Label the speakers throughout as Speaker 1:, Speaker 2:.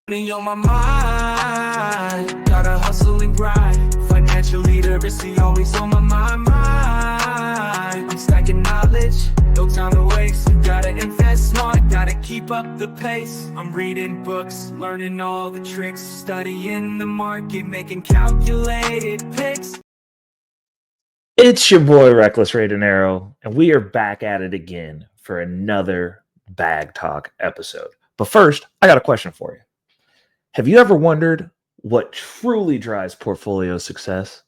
Speaker 1: Money on my mind, gotta hustle and grind. Financial literacy always on my mind. I'm stacking knowledge, no time to waste. Gotta invest smart, gotta keep up the pace. I'm reading books, learning all the tricks, studying the market, making calculated picks.
Speaker 2: It's your boy Reckless Arrow, and we are back at it again for another Bag Talk episode. But first, I got a question for you. Have you ever wondered what truly drives portfolio success?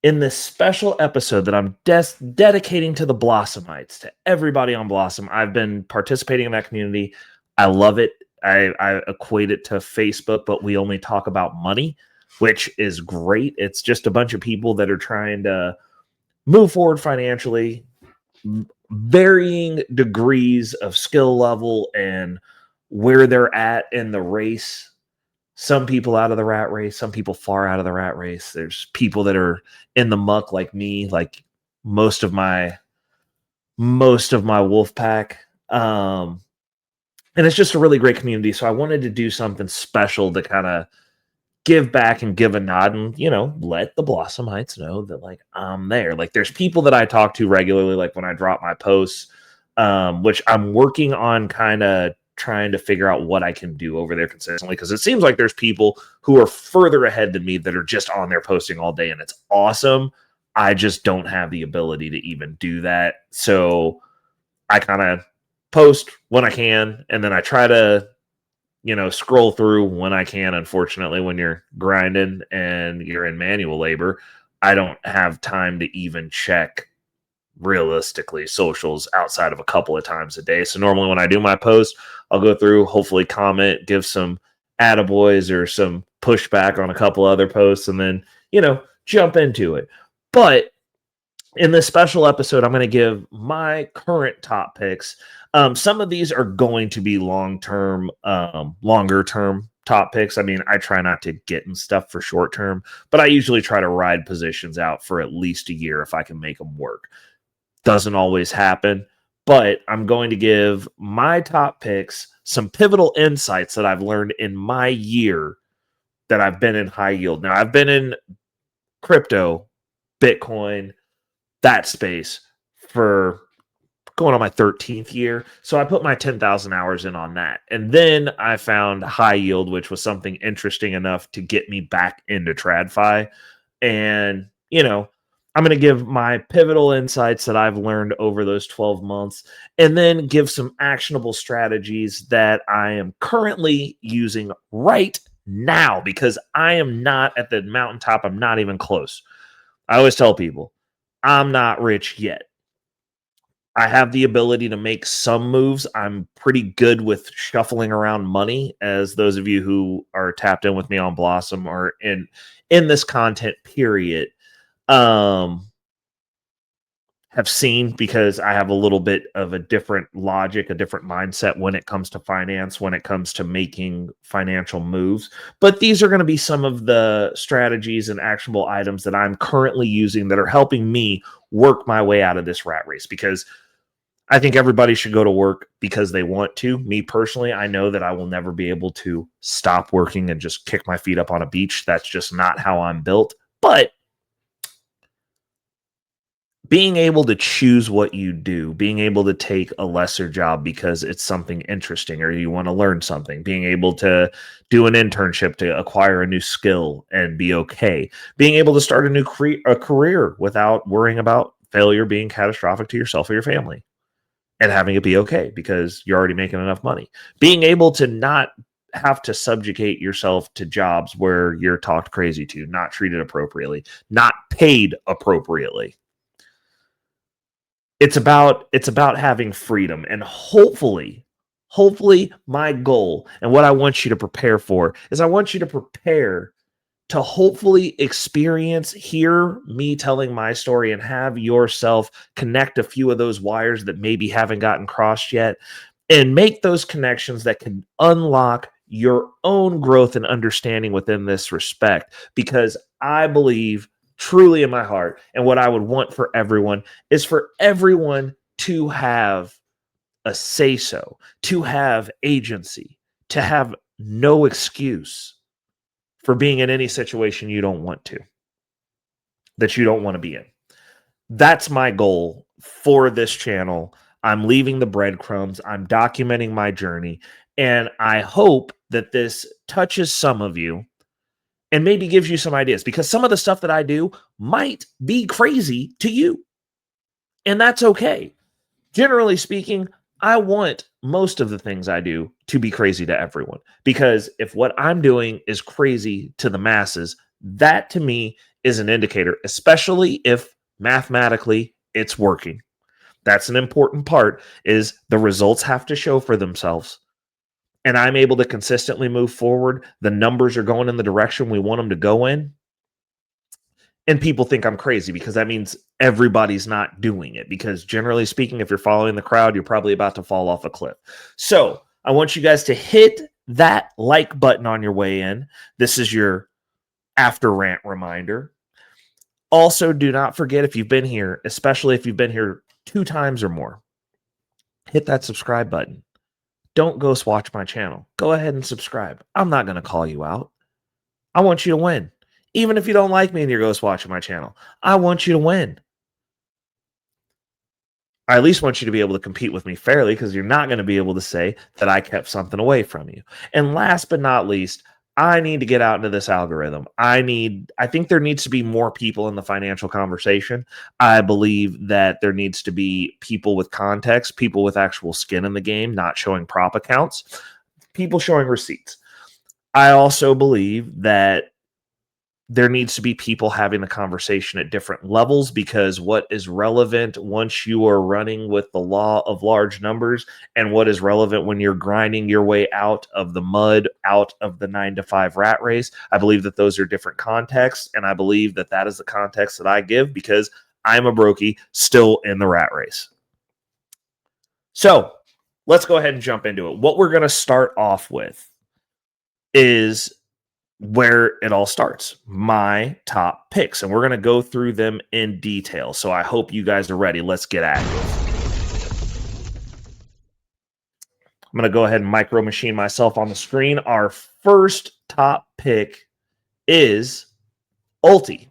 Speaker 2: In this special episode that I'm dedicating to the Blossomites, to everybody on Blossom, I've been participating in that community. I love it. I equate it to Facebook, but we only talk about money, which is great. It's just a bunch of people that are trying to move forward financially, varying degrees of skill level and where they're at in the race. Some people out of the rat race, some people far out of the rat race. There's people that are in the muck like me, like most of my wolf pack. And it's just a really great community. So I wanted to do something special to kind of give back and give a nod and, let the Blossomites know that, like, I'm there. Like, there's people that I talk to regularly, like when I drop my posts, which I'm working on kind of trying to figure out what I can do over there consistently, because it seems like there's people who are further ahead than me that are just on there posting all day, and it's awesome. I just don't have the ability to even do that. So I kind of post when I can, and then I try to scroll through when I can. Unfortunately, when you're grinding and you're in manual labor, I don't have time to even check realistically socials outside of a couple of times a day. So normally when I do my post, I'll go through, hopefully comment, give some attaboys or some pushback on a couple other posts, and then, jump into it. But in this special episode, I'm going to give my current top picks. Some of these are going to be longer term top picks. I mean, I try not to get in stuff for short term, but I usually try to ride positions out for at least a year if I can make them work. Doesn't always happen, but I'm going to give my top picks some pivotal insights that I've learned in my year that I've been in high yield. Now, I've been in crypto, Bitcoin, that space for going on my 13th year. So I put my 10,000 hours in on that. And then I found high yield, which was something interesting enough to get me back into TradFi. And, I'm going to give my pivotal insights that I've learned over those 12 months, and then give some actionable strategies that I am currently using right now, because I am not at the mountaintop. I'm not even close. I always tell people, I'm not rich yet. I have the ability to make some moves. I'm pretty good with shuffling around money, as those of you who are tapped in with me on Blossom or in this content period have seen, because I have a little bit of a different logic, a different mindset when it comes to finance, when it comes to making financial moves. But these are going to be some of the strategies and actionable items that I'm currently using that are helping me work my way out of this rat race, because I think everybody should go to work because they want to. Me personally, I know that I will never be able to stop working and just kick my feet up on a beach. That's just not how I'm built. But being able to choose what you do, being able to take a lesser job because it's something interesting or you want to learn something, being able to do an internship to acquire a new skill and be okay, being able to start a new career without worrying about failure being catastrophic to yourself or your family, and having it be okay because you're already making enough money, being able to not have to subjugate yourself to jobs where you're talked crazy to, not treated appropriately, not paid appropriately. It's about having freedom, and hopefully my goal and what I want you to prepare for is I want you to prepare to hopefully hear me telling my story and have yourself connect a few of those wires that maybe haven't gotten crossed yet, and make those connections that can unlock your own growth and understanding within this respect. Because I believe truly in my heart, and what I would want for everyone is for everyone to have a say-so, to have agency, to have no excuse for being in any situation you don't want to, that you don't want to be in. That's my goal for this channel. I'm leaving the breadcrumbs. I'm documenting my journey. And I hope that this touches some of you and maybe gives you some ideas, because some of the stuff that I do might be crazy to you. And that's okay. Generally speaking, I want most of the things I do to be crazy to everyone, because if what I'm doing is crazy to the masses, that to me is an indicator, especially if mathematically it's working. That's an important part, is the results have to show for themselves. And I'm able to consistently move forward. The numbers are going in the direction we want them to go in. And people think I'm crazy, because that means everybody's not doing it. Because generally speaking, if you're following the crowd, you're probably about to fall off a cliff. So I want you guys to hit that like button on your way in. This is your after rant reminder. Also, do not forget, if you've been here, especially if you've been here 2 times or more, hit that subscribe button. Don't ghost watch my channel. Go ahead and subscribe. I'm not going to call you out. I want you to win. Even if you don't like me and you're ghost watching my channel, I want you to win. I at least want you to be able to compete with me fairly, because you're not going to be able to say that I kept something away from you. And last but not least, I need to get out into this algorithm. I think there needs to be more people in the financial conversation. I believe that there needs to be people with context, people with actual skin in the game, not showing prop accounts, people showing receipts. I also believe that there needs to be people having the conversation at different levels, because what is relevant once you are running with the law of large numbers, and what is relevant when you're grinding your way out of the mud, out of the 9-to-5 rat race, I believe that those are different contexts. And I believe that that is the context that I give, because I'm a brokey still in the rat race. So let's go ahead and jump into it. What we're going to start off with is where it all starts, my top picks. And we're going to go through them in detail. So I hope you guys are ready. Let's get at it. I'm going to go ahead and micro machine myself on the screen. Our first top pick is Ulti.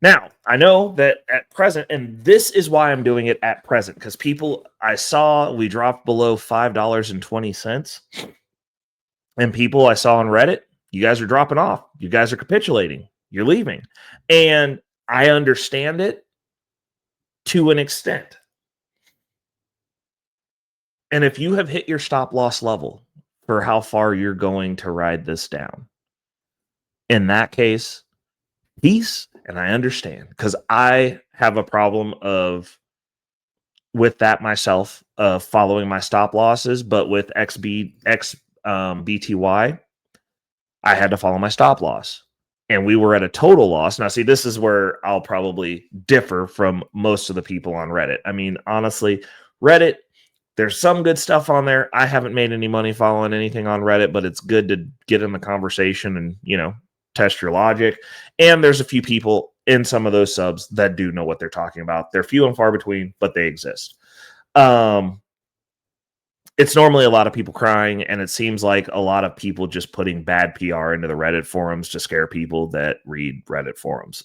Speaker 2: Now, I know that at present, and this is why I'm doing it at present, because people, I saw we dropped below $5.20. And people I saw on Reddit, you guys are dropping off. You guys are capitulating. You're leaving. And I understand it to an extent. And if you have hit your stop loss level for how far you're going to ride this down, in that case, peace. And I understand, because I have a problem with that myself, of following my stop losses. But with BTY, I had to follow my stop loss, and we were at a total loss. Now, see, this is where I'll probably differ from most of the people on Reddit. I mean, honestly, Reddit, there's some good stuff on there. I haven't made any money following anything on Reddit, but it's good to get in the conversation and, test your logic. And there's a few people in some of those subs that do know what they're talking about. They're few and far between, but they exist. It's normally a lot of people crying, and it seems like a lot of people just putting bad PR into the Reddit forums to scare people that read Reddit forums.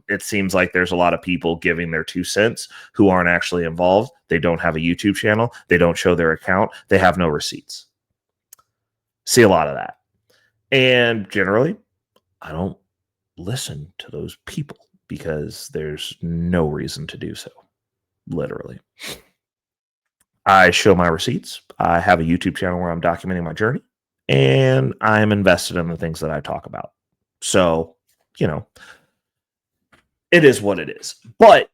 Speaker 2: It seems like there's a lot of people giving their 2 cents who aren't actually involved. They don't have a YouTube channel. They don't show their account. They have no receipts. See a lot of that. And generally, I don't listen to those people, because there's no reason to do so. Literally. I show my receipts. I have a YouTube channel where I'm documenting my journey, and I'm invested in the things that I talk about. So, it is what it is. But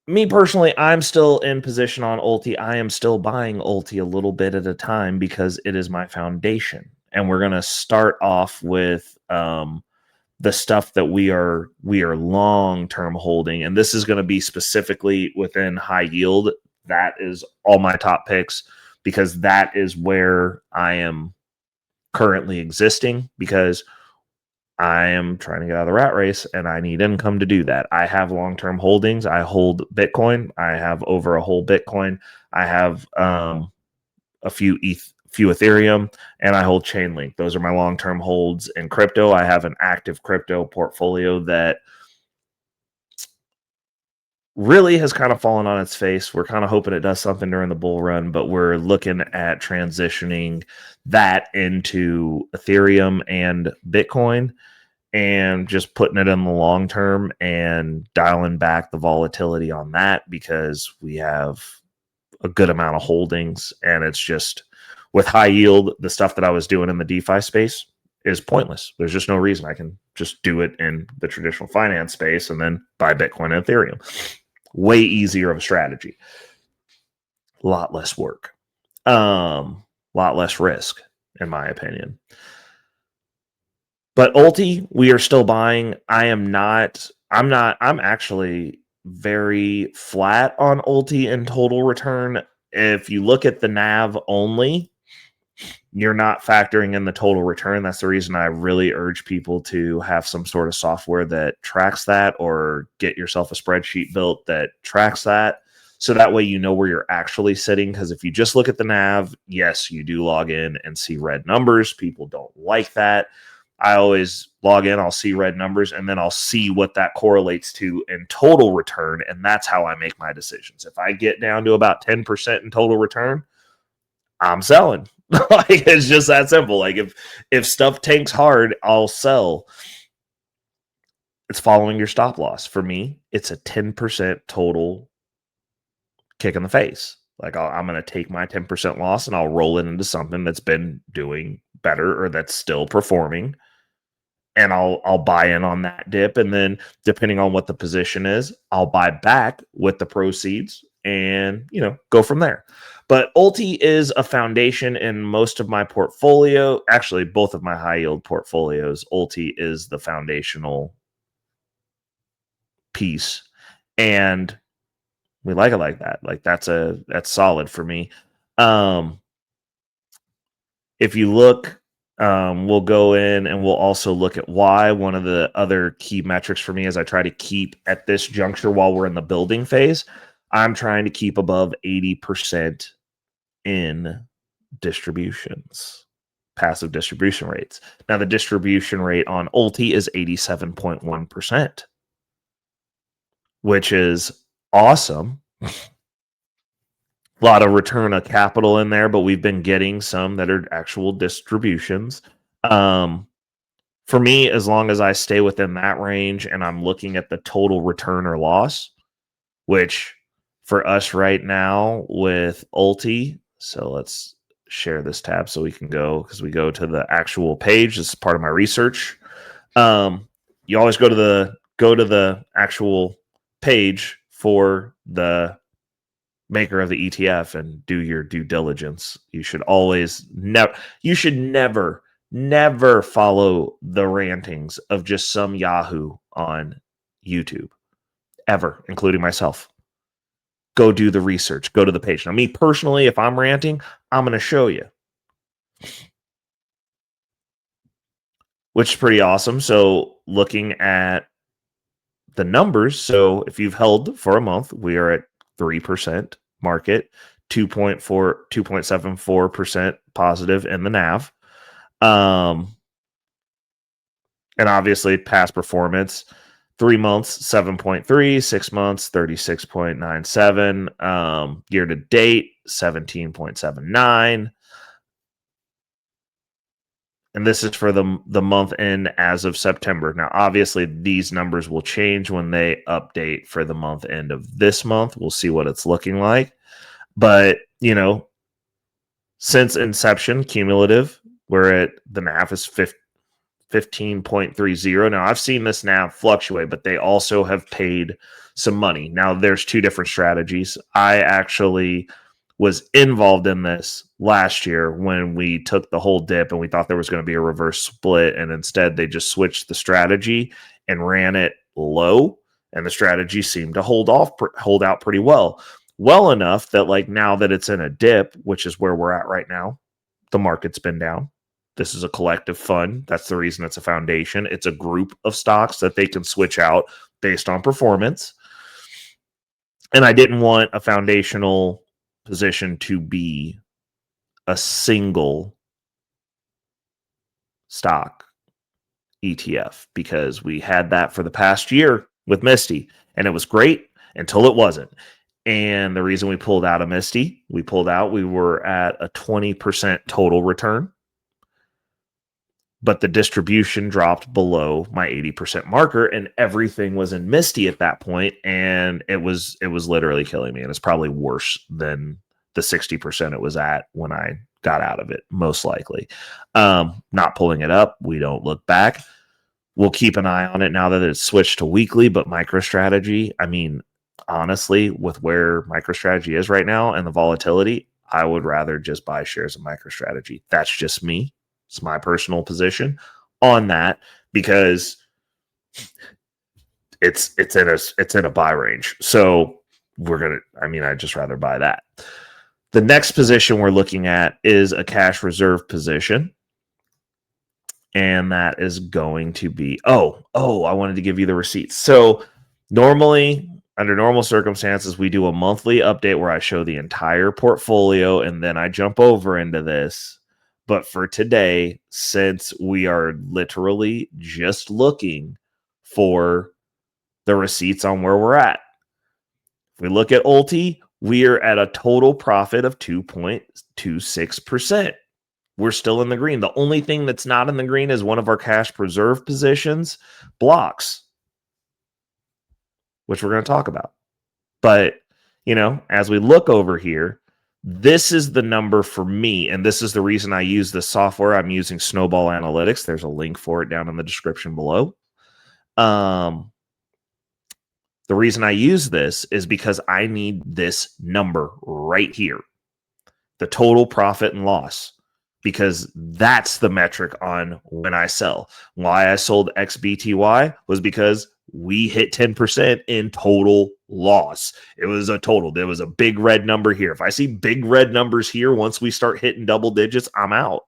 Speaker 2: me personally, I'm still in position on Ulti. I am still buying Ulti a little bit at a time, because it is my foundation. And we're going to start off with the stuff that we are long-term holding. And this is going to be specifically within high yield. That is all my top picks, because that is where I am currently existing, because I am trying to get out of the rat race and I need income to do that. I have long-term holdings. I hold Bitcoin. I have over a whole Bitcoin. I have a few few Ethereum, and I hold Chainlink. Those are my long-term holds in crypto. I have an active crypto portfolio that really has kind of fallen on its face. We're kind of hoping it does something during the bull run, but we're looking at transitioning that into Ethereum and Bitcoin and just putting it in the long term and dialing back the volatility on that, because we have a good amount of holdings, and it's just with high yield, the stuff that I was doing in the DeFi space is pointless. There's just no reason. I can just do it in the traditional finance space and then buy Bitcoin and Ethereum. Way easier of a strategy. A lot less work. Lot less risk, in my opinion. But Ulti, we are still buying. I'm actually very flat on Ulti in total return. If you look at the NAV only, you're not factoring in the total return. That's the reason I really urge people to have some sort of software that tracks that, or get yourself a spreadsheet built that tracks that. So that way you know where you're actually sitting. Because if you just look at the NAV, yes, you do log in and see red numbers. People don't like that. I always log in, I'll see red numbers, and then I'll see what that correlates to in total return. And that's how I make my decisions. If I get down to about 10% in total return, I'm selling. Like, it's just that simple. Like, if stuff tanks hard, I'll sell. It's following your stop loss. For me, it's a 10% total kick in the face. Like, I'm going to take my 10% loss and I'll roll it into something that's been doing better or that's still performing. And I'll buy in on that dip. And then depending on what the position is, I'll buy back with the proceeds and, go from there. But Ulti is a foundation in most of my portfolio. Actually, both of my high yield portfolios, Ulti is the foundational piece. And we like it like that. Like, that's solid for me. If you look, we'll go in and we'll also look at why. One of the other key metrics for me is I try to keep at this juncture while we're in the building phase, I'm trying to keep above 80% in distributions, passive distribution rates. Now, the distribution rate on Ulti is 87.1%, which is awesome. A lot of return of capital in there, but we've been getting some that are actual distributions. For me, as long as I stay within that range and I'm looking at the total return or loss, which for us right now with Ulti, so let's share this tab so we can go, because we go to the actual page. This is part of my research. You always go to the actual page for the maker of the ETF and do your due diligence. You should never follow the rantings of just some Yahoo on YouTube, ever, including myself. Go do the research. Go to the page. Now, me personally, if I'm ranting, I'm going to show you, which is pretty awesome. So looking at the numbers, so if you've held for a month, we are at 3% market, 2.74% positive in the NAV. And obviously past performance, 3 months, 7.3, 6 months, 36.97, year to date, 17.79. And this is for the month end as of September. Now, obviously, these numbers will change when they update for the month end of this month. We'll see what it's looking like. But, since inception, cumulative, we're at the NAV is 15.30. Now, I've seen this NAV fluctuate, but they also have paid some money. Now, there's two different strategies. I actually was involved in this last year when we took the whole dip and we thought there was going to be a reverse split, and instead they just switched the strategy and ran it low, and the strategy seemed to hold out pretty well enough that, like, now that it's in a dip, which is where we're at right now, the market's been down. This is a collective fund. That's the reason it's a foundation. It's a group of stocks that they can switch out based on performance. And I didn't want a foundational position to be a single stock ETF because we had that for the past year with msty, and it was great until it wasn't. And the reason we pulled out of msty, we were at a 20% total return, but the distribution dropped below my 80% marker, and everything was in msty at that point, and it was literally killing me. And it's probably worse than the 60% it was at when I got out of it, most likely. Not pulling it up, we don't look back. We'll keep an eye on it now that it's switched to weekly. But MicroStrategy, I mean, honestly, with where MicroStrategy is right now and the volatility, I would rather just buy shares of MicroStrategy. That's just me. It's my personal position on that, because it's in a buy range. So I'd just rather buy that. The next position we're looking at is a cash reserve position. And that is going to be, I wanted to give you the receipts. So normally, under normal circumstances, we do a monthly update where I show the entire portfolio, and then I jump over into this. But for today, since we are literally just looking for the receipts on where we're at, if we look at Ulti, we are at a total profit of 2.26%. We're still in the green. The only thing that's not in the green is one of our cash preserve positions, blocks, which we're going to talk about. But, as we look over here, this is the number for me, and this is the reason I use this software. I'm using Snowball Analytics. There's a link for it down in the description below. The reason I use this is because I need this number right here, the total profit and loss, because that's the metric on when I sell. Why I sold XBTY was because we hit 10% in total loss. It was a total. There was a big red number here. If I see big red numbers here, once we start hitting double digits, I'm out.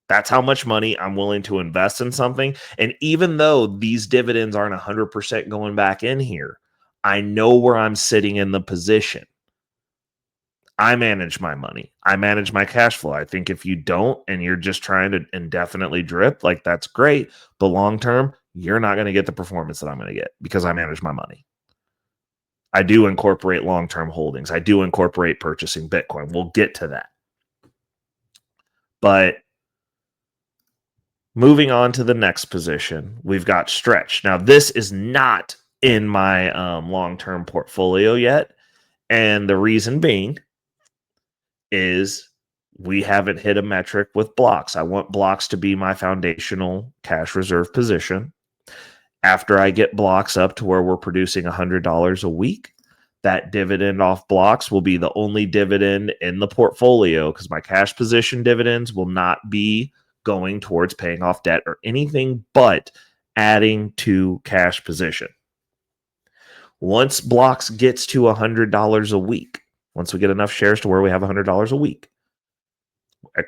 Speaker 2: That's how much money I'm willing to invest in something. And even though these dividends aren't 100% going back in here, I know where I'm sitting in the position. I manage my money. I manage my cash flow. I think if you don't, and you're just trying to indefinitely drip, like, that's great. But long term, you're not going to get the performance that I'm going to get because I manage my money. I do incorporate long-term holdings. I do incorporate purchasing Bitcoin. We'll get to that. But moving on to the next position, we've got Stretch. Now, this is not in my long-term portfolio yet. And the reason being is we haven't hit a metric with blocks. I want blocks to be my foundational cash reserve position. After I get blocks up to where we're producing $100 a week, that dividend off blocks will be the only dividend in the portfolio, because my cash position dividends will not be going towards paying off debt or anything but adding to cash position. Once blocks gets to $100 a week, once we get enough shares to where we have $100 a week,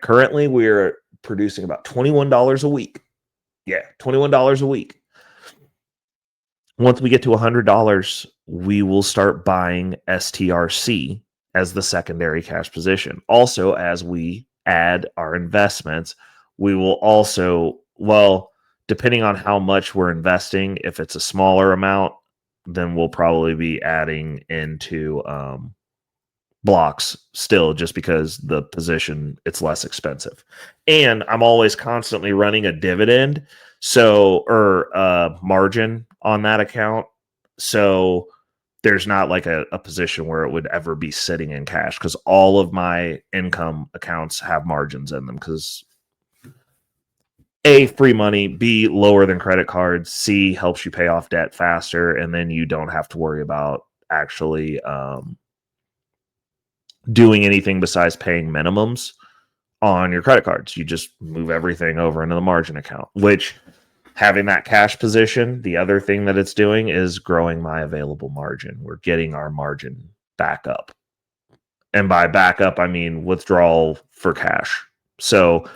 Speaker 2: currently we're producing about $21 a week. Yeah, $21 a week. Once we get to $100, we will start buying STRC as the secondary cash position. Also, as we add our investments, we will also, depending on how much we're investing, if it's a smaller amount, then we'll probably be adding into blocks still, just because the position, it's less expensive. And I'm always constantly running a dividend, or margin on that account. So there's not like a position where it would ever be sitting in cash, because all of my income accounts have margins in them, because A, free money, B, lower than credit cards, C, helps you pay off debt faster, and then you don't have to worry about actually doing anything besides paying minimums on your credit cards. You just move everything over into the margin account, which, having that cash position, the other thing that it's doing is growing my available margin. We're getting our margin back up. And by backup, I mean withdrawal for cash. So,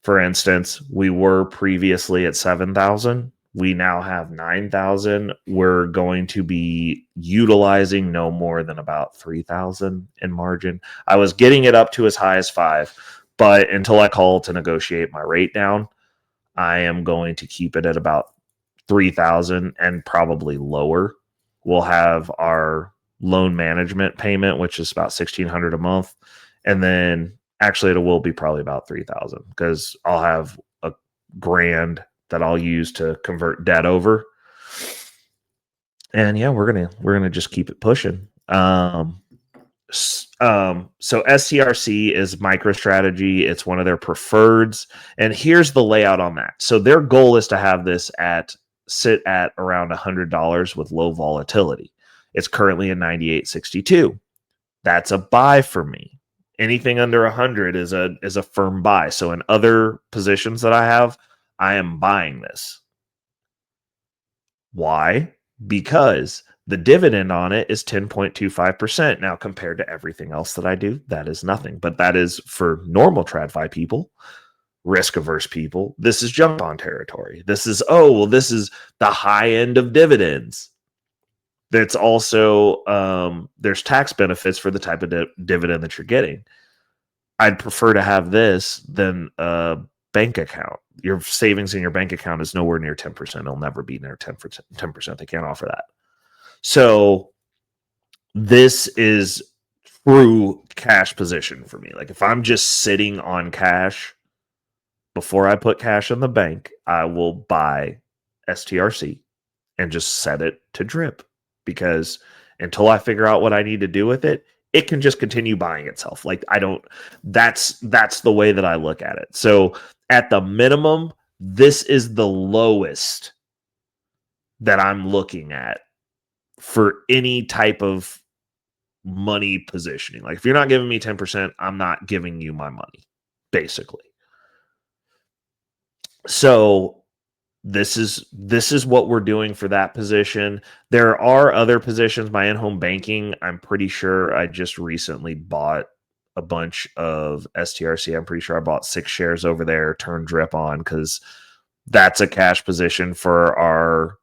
Speaker 2: for instance, we were previously at 7,000. We now have 9,000. We're going to be utilizing no more than about 3,000 in margin. I was getting it up to as high as 5, but until I call to negotiate my rate down, I am going to keep it at about 3,000 and probably lower. We'll have our loan management payment, which is about 1,600 a month, and then actually it will be probably about 3,000 because I'll have a grand that I'll use to convert debt over. And yeah, we're gonna just keep it pushing. So STRC is MicroStrategy. It's one of their preferreds, and here's the layout on that. So their goal is to have this sit at around $100 with low volatility. It's currently at 98.62. That's a buy for me. Anything under 100 is a firm buy. So in other positions that I have, I am buying this. Why? Because the dividend on it is 10.25%. Now, compared to everything else that I do, that is nothing. But that is for normal TradFi people, risk-averse people. This is jump on territory. This is, this is the high end of dividends. That's also, there's tax benefits for the type of dividend that you're getting. I'd prefer to have this than a bank account. Your savings in your bank account is nowhere near 10%. It'll never be near 10%. 10%. They can't offer that. So this is true cash position for me. Like if I'm just sitting on cash before I put cash in the bank, I will buy STRC and just set it to drip, because until I figure out what I need to do with it, it can just continue buying itself. Like that's the way that I look at it. So at the minimum, this is the lowest that I'm looking at for any type of money positioning. Like if you're not giving me 10%, I'm not giving you my money, basically. So this is what we're doing for that position. There are other positions. My in-home banking, I'm pretty sure I just recently bought a bunch of STRC. I'm pretty sure I bought 6 shares over there, turned drip on, because that's a cash position for our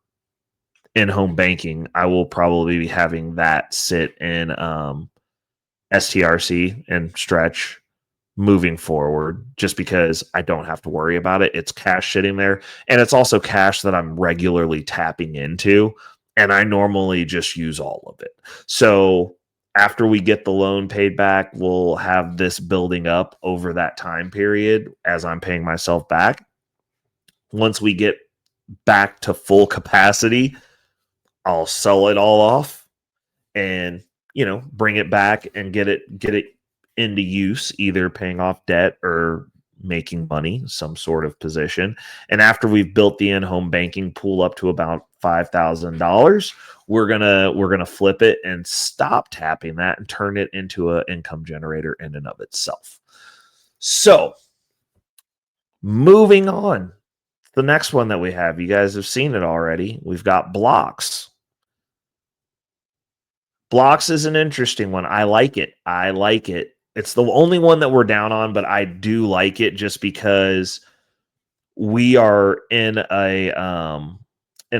Speaker 2: in-home banking. I will probably be having that sit in STRC and stretch moving forward, just because I don't have to worry about it. It's cash sitting there, and it's also cash that I'm regularly tapping into, and I normally just use all of it. So after we get the loan paid back, we'll have this building up over that time period as I'm paying myself back. Once we get back to full capacity, I'll sell it all off and bring it back and get it into use, either paying off debt or making money, some sort of position. And after we've built the in-home banking pool up to about $5,000, we're gonna flip it and stop tapping that and turn it into an income generator in and of itself. So moving on, the next one that we have, you guys have seen it already. We've got Blocks. Blocks is an interesting one. I like it. It's the only one that we're down on, but I do like it just because we are in a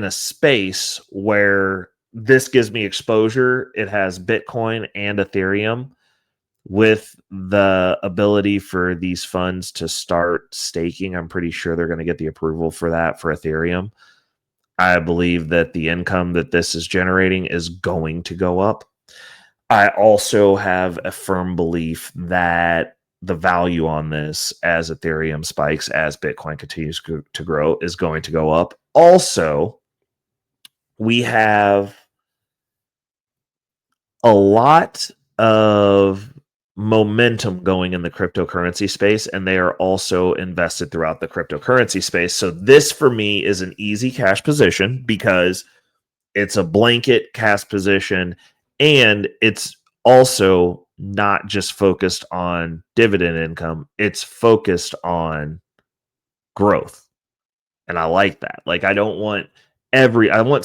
Speaker 2: space where this gives me exposure. It has Bitcoin and Ethereum, with the ability for these funds to start staking. I'm pretty sure they're going to get the approval for that for Ethereum. I believe that the income that this is generating is going to go up. I also have a firm belief that the value on this, as Ethereum spikes, as Bitcoin continues to grow, is going to go up. Also, we have a lot of momentum going in the cryptocurrency space, and they are also invested throughout the cryptocurrency space. So this, for me, is an easy cash position because it's a blanket cash position, and it's also not just focused on dividend income. It's focused on growth. And I like that. Like, I want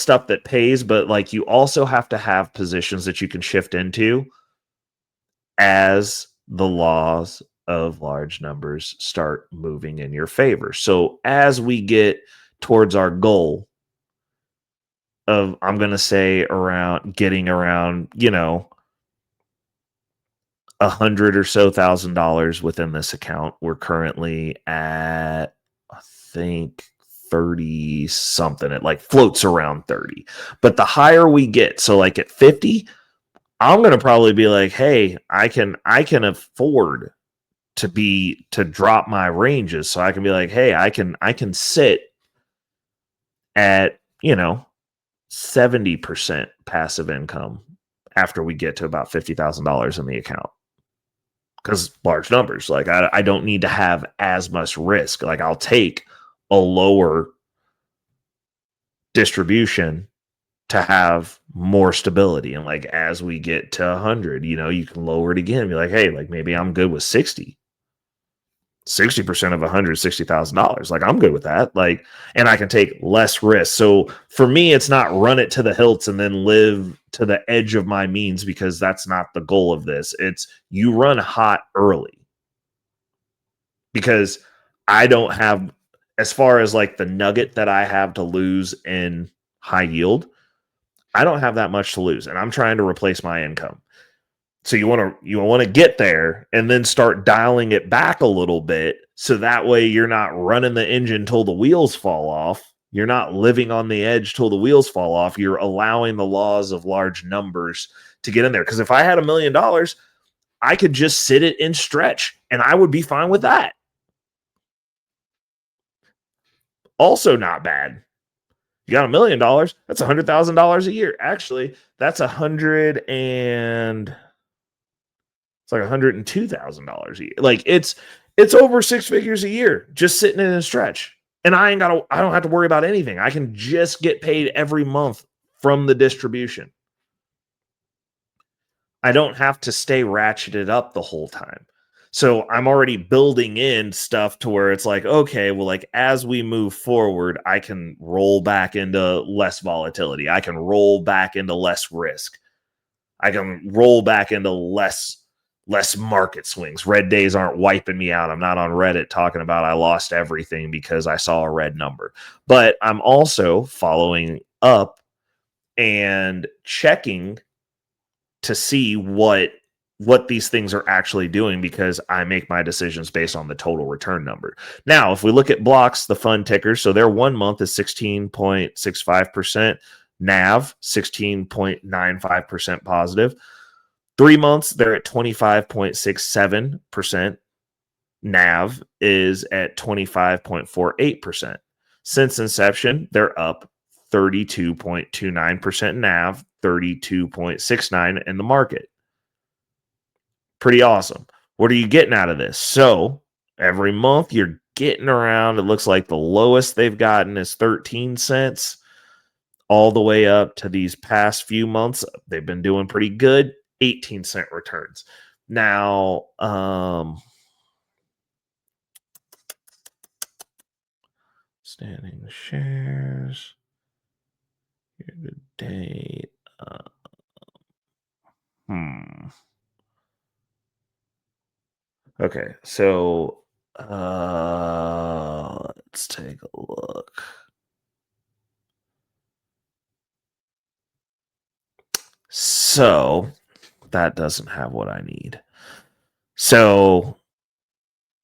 Speaker 2: stuff that pays, but like, you also have to have positions that you can shift into as the laws of large numbers start moving in your favor. So as we get towards our goal I'm going to say around getting around, $100,000 or so within this account. We're currently at, I think, 30 something. It like floats around 30. But the higher we get, so like at 50, I'm going to probably be like, hey, I can afford to drop my ranges, so I can be like, hey, I can sit at 70% passive income after we get to about $50,000 in the account, because large numbers, like I don't need to have as much risk. Like I'll take a lower distribution to have more stability, and like as we get to 100, you can lower it again and be like, hey, like maybe I'm good with 60% of $160,000. Like I'm good with that. Like, and I can take less risk. So for me, it's not run it to the hilts and then live to the edge of my means, because that's not the goal of this. It's you run hot early, because I don't have, as far as like the nugget that I have to lose in high yield, I don't have that much to lose, and I'm trying to replace my income. So you want to get there and then start dialing it back a little bit, so that way you're not running the engine till the wheels fall off. You're not living on the edge till the wheels fall off. You're allowing the laws of large numbers to get in there. Because if I had $1 million, I could just sit it in stretch and I would be fine with that. Also not bad. You got $1 million, that's $100,000 a year. Actually, that's it's like $102,000 a year. Like it's over 6 figures a year just sitting in a stretch. And I don't have to worry about anything. I can just get paid every month from the distribution. I don't have to stay ratcheted up the whole time. So I'm already building in stuff to where it's like, okay, well, like as we move forward, I can roll back into less volatility. I can roll back into less risk. I can roll back into less market swings. Red days aren't wiping me out. I'm not on Reddit talking about I lost everything because I saw a red number. But I'm also following up and checking to see what these things are actually doing, because I make my decisions based on the total return number. Now, if we look at blocks, the fund ticker, so their 1 month is 16.65%, NAV 16.95% positive. 3 months, they're at 25.67%. NAV is at 25.48%. Since inception, they're up 32.29% NAV, 32.69 in the market. Pretty awesome. What are you getting out of this? So every month you're getting around, it looks like the lowest they've gotten is 13 cents, all the way up to these past few months. They've been doing pretty good, 18-cent returns. Now, standing shares, year to date. Okay, so let's take a look. So that doesn't have what I need. So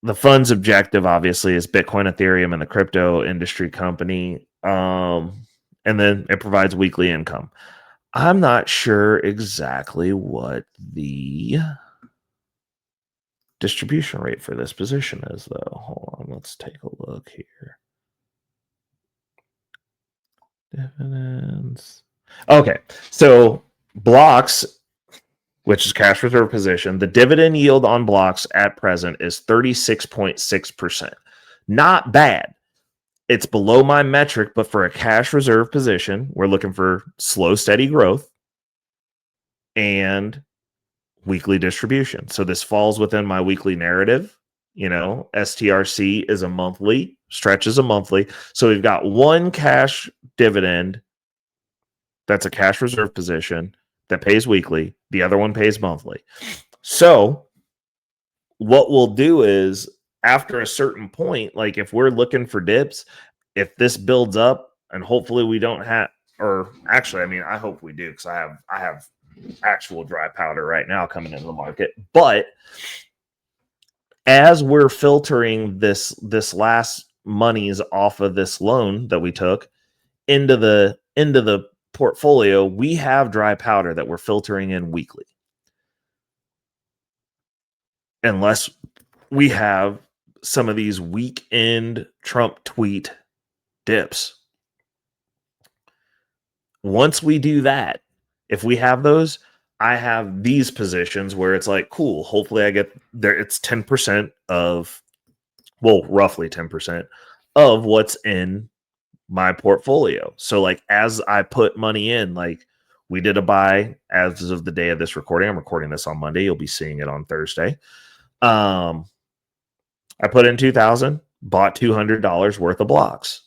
Speaker 2: the fund's objective obviously is Bitcoin, Ethereum, and the crypto industry company. And then it provides weekly income. I'm not sure exactly what the distribution rate for this position is, though. Hold on, let's take a look here. Dividends. Okay, so blocks, which is cash reserve position, the dividend yield on blocks at present is 36.6%. Not bad. It's below my metric, but for a cash reserve position, we're looking for slow, steady growth and weekly distribution. So this falls within my weekly narrative. STRC is a monthly, stretch is a monthly. So we've got one cash dividend that's a cash reserve position that pays weekly. The other one pays monthly. So what we'll do is, after a certain point, like if we're looking for dips, if this builds up, and hopefully we don't have, or actually, I mean, I hope we do because I have actual dry powder right now coming into the market. But as we're filtering this last monies off of this loan that we took into the portfolio, we have dry powder that we're filtering in weekly. Unless we have some of these weekend Trump tweet dips. Once we do that, if we have those, I have these positions where it's like, cool, hopefully I get there. It's 10% of, well, roughly 10% of what's in my portfolio. So like, as I put money in, like we did a buy as of the day of this recording. I'm recording this on Monday. You'll be seeing it on Thursday. I put in 2,000, bought $200 worth of blocks.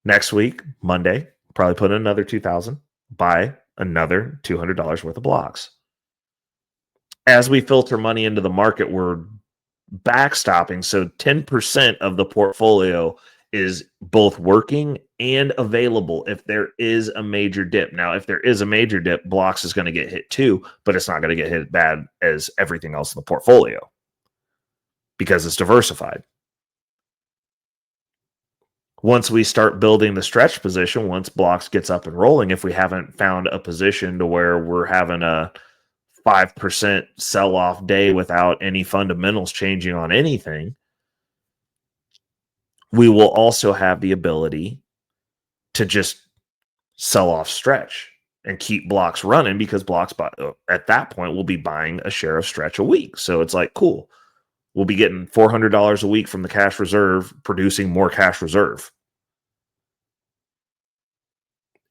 Speaker 2: Next week, Monday, probably put in another 2,000, buy another $200 worth of blocks. As we filter money into the market, we're backstopping. So 10% of the portfolio is both working and available if there is a major dip. Now, if there is a major dip, blocks is going to get hit too, but it's not going to get hit bad as everything else in the portfolio because it's diversified. Once we start building the stretch position, once blocks gets up and rolling, if we haven't found a position to where we're having a 5% sell-off day without any fundamentals changing on anything, we will also have the ability to just sell off stretch and keep blocks running, because blocks at that point will be buying a share of stretch a week. So it's like, cool, we'll be getting $400 a week from the cash reserve, producing more cash reserve.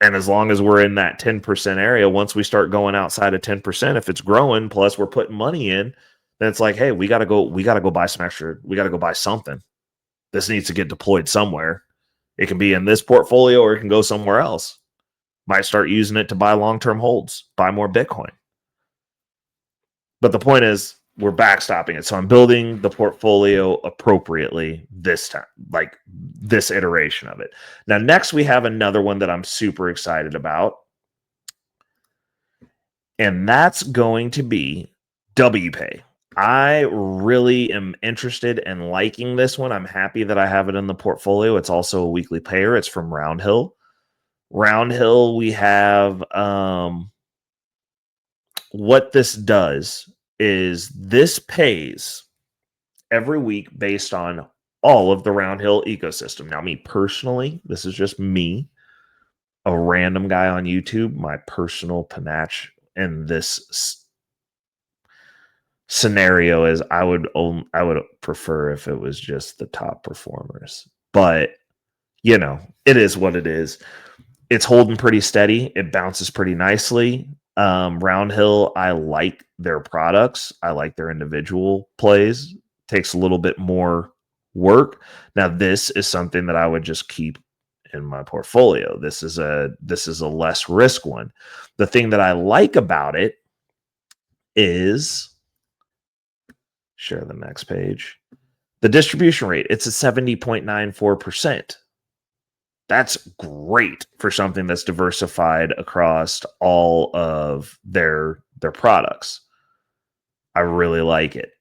Speaker 2: And as long as we're in that 10% area, once we start going outside of 10%, if it's growing, plus we're putting money in, then it's like, hey, we got to go buy some extra. We got to go buy something. This needs to get deployed somewhere. It can be in this portfolio or it can go somewhere else. Might start using it to buy long-term holds, buy more Bitcoin. But the point is, we're backstopping it. So I'm building the portfolio appropriately this time, like this iteration of it. Now, next we have another one that I'm super excited about. And that's going to be WPay. I really am interested in liking this one. I'm happy that I have it in the portfolio. It's also a weekly payer. It's from Roundhill. Roundhill, we have what this does is this pays every week based on all of the Roundhill ecosystem. Now, me personally, this is just me, a random guy on YouTube, my personal panache in this scenario is I would prefer if it was just the top performers. But, you know, it is what it is. It's holding pretty steady. It bounces pretty nicely. Roundhill, I like their products. I like their individual plays. Takes a little bit more work. Now, this is something that I would just keep in my portfolio. This is a less risk one. The thing that I like about it is, share the next page, the distribution rate. It's a 70.94%. That's great for something that's diversified across all of their products. I really like it.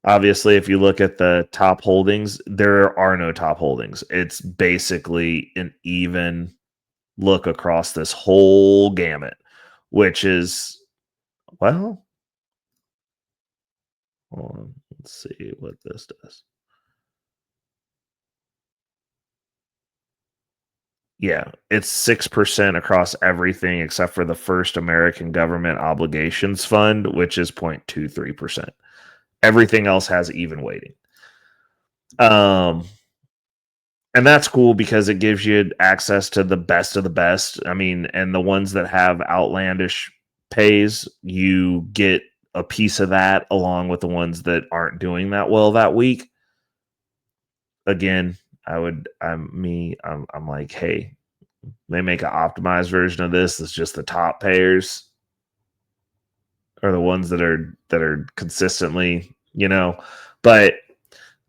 Speaker 2: Obviously, if you look at the top holdings, there are no top holdings. It's basically an even look across this whole gamut, which is, well, hold on, let's see what this does. Yeah, it's 6% across everything except for the First American Government Obligations Fund, which is 0.23%. Everything else has even weighting. And that's cool because it gives you access to the best of the best. I mean, and the ones that have outlandish pays, you get a piece of that along with the ones that aren't doing that well that week. Again, I'm like, hey, they make an optimized version of this that's just the top payers are the ones that are consistently, but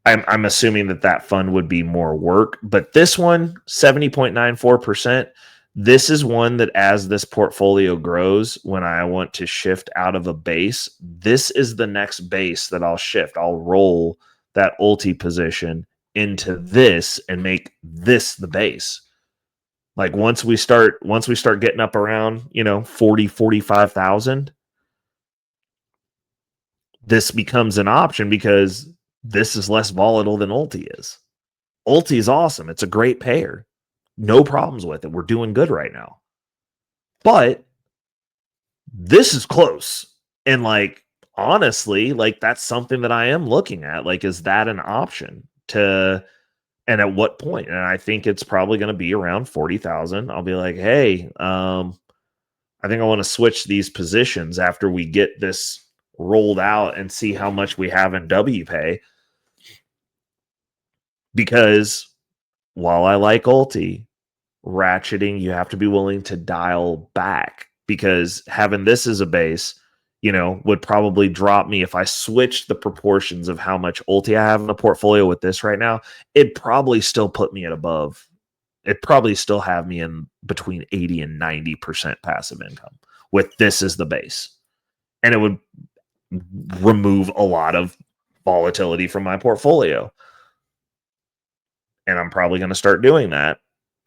Speaker 2: I'm assuming that fund would be more work, but this one, 70.94%, this is one that as this portfolio grows, when I want to shift out of a base, this is the next base that I'll shift. I'll roll that ulti position into this and make this the base. Like once we start getting up around, 40, 45,000, this becomes an option because this is less volatile than ulti is. Ulti is awesome. It's a great payer. No problems with it. We're doing good right now. But this is close. And like, honestly, like that's something that I am looking at. Like, is that an option to, and at what point? And I think it's probably going to be around 40,000. I'll be like, hey, I think I want to switch these positions after we get this rolled out and see how much we have in WPay. Because while I like ulti, ratcheting, you have to be willing to dial back, because having this as a base, would probably drop me if I switched the proportions of how much ulti I have in the portfolio with this right now. It'd probably still put me at above. It'd probably still have me in between 80 and 90% passive income with this as the base. And it would remove a lot of volatility from my portfolio. And I'm probably going to start doing that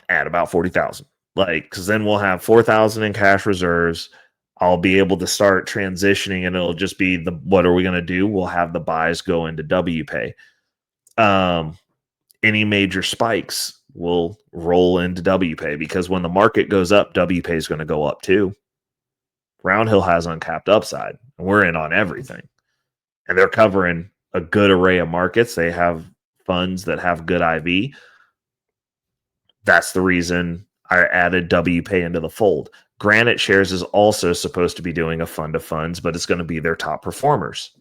Speaker 2: at about 40,000. Like, because then we'll have 4,000 in cash reserves. I'll be able to start transitioning, and it'll just be what are we going to do? We'll have the buys go into WPay. Any major spikes will roll into WPay, because when the market goes up, WPay is going to go up too. Roundhill has uncapped upside, and we're in on everything. And they're covering a good array of markets. They have funds that have good IV. That's the reason I added WPay into the fold. Granite Shares is also supposed to be doing a fund of funds, but it's going to be their top performers.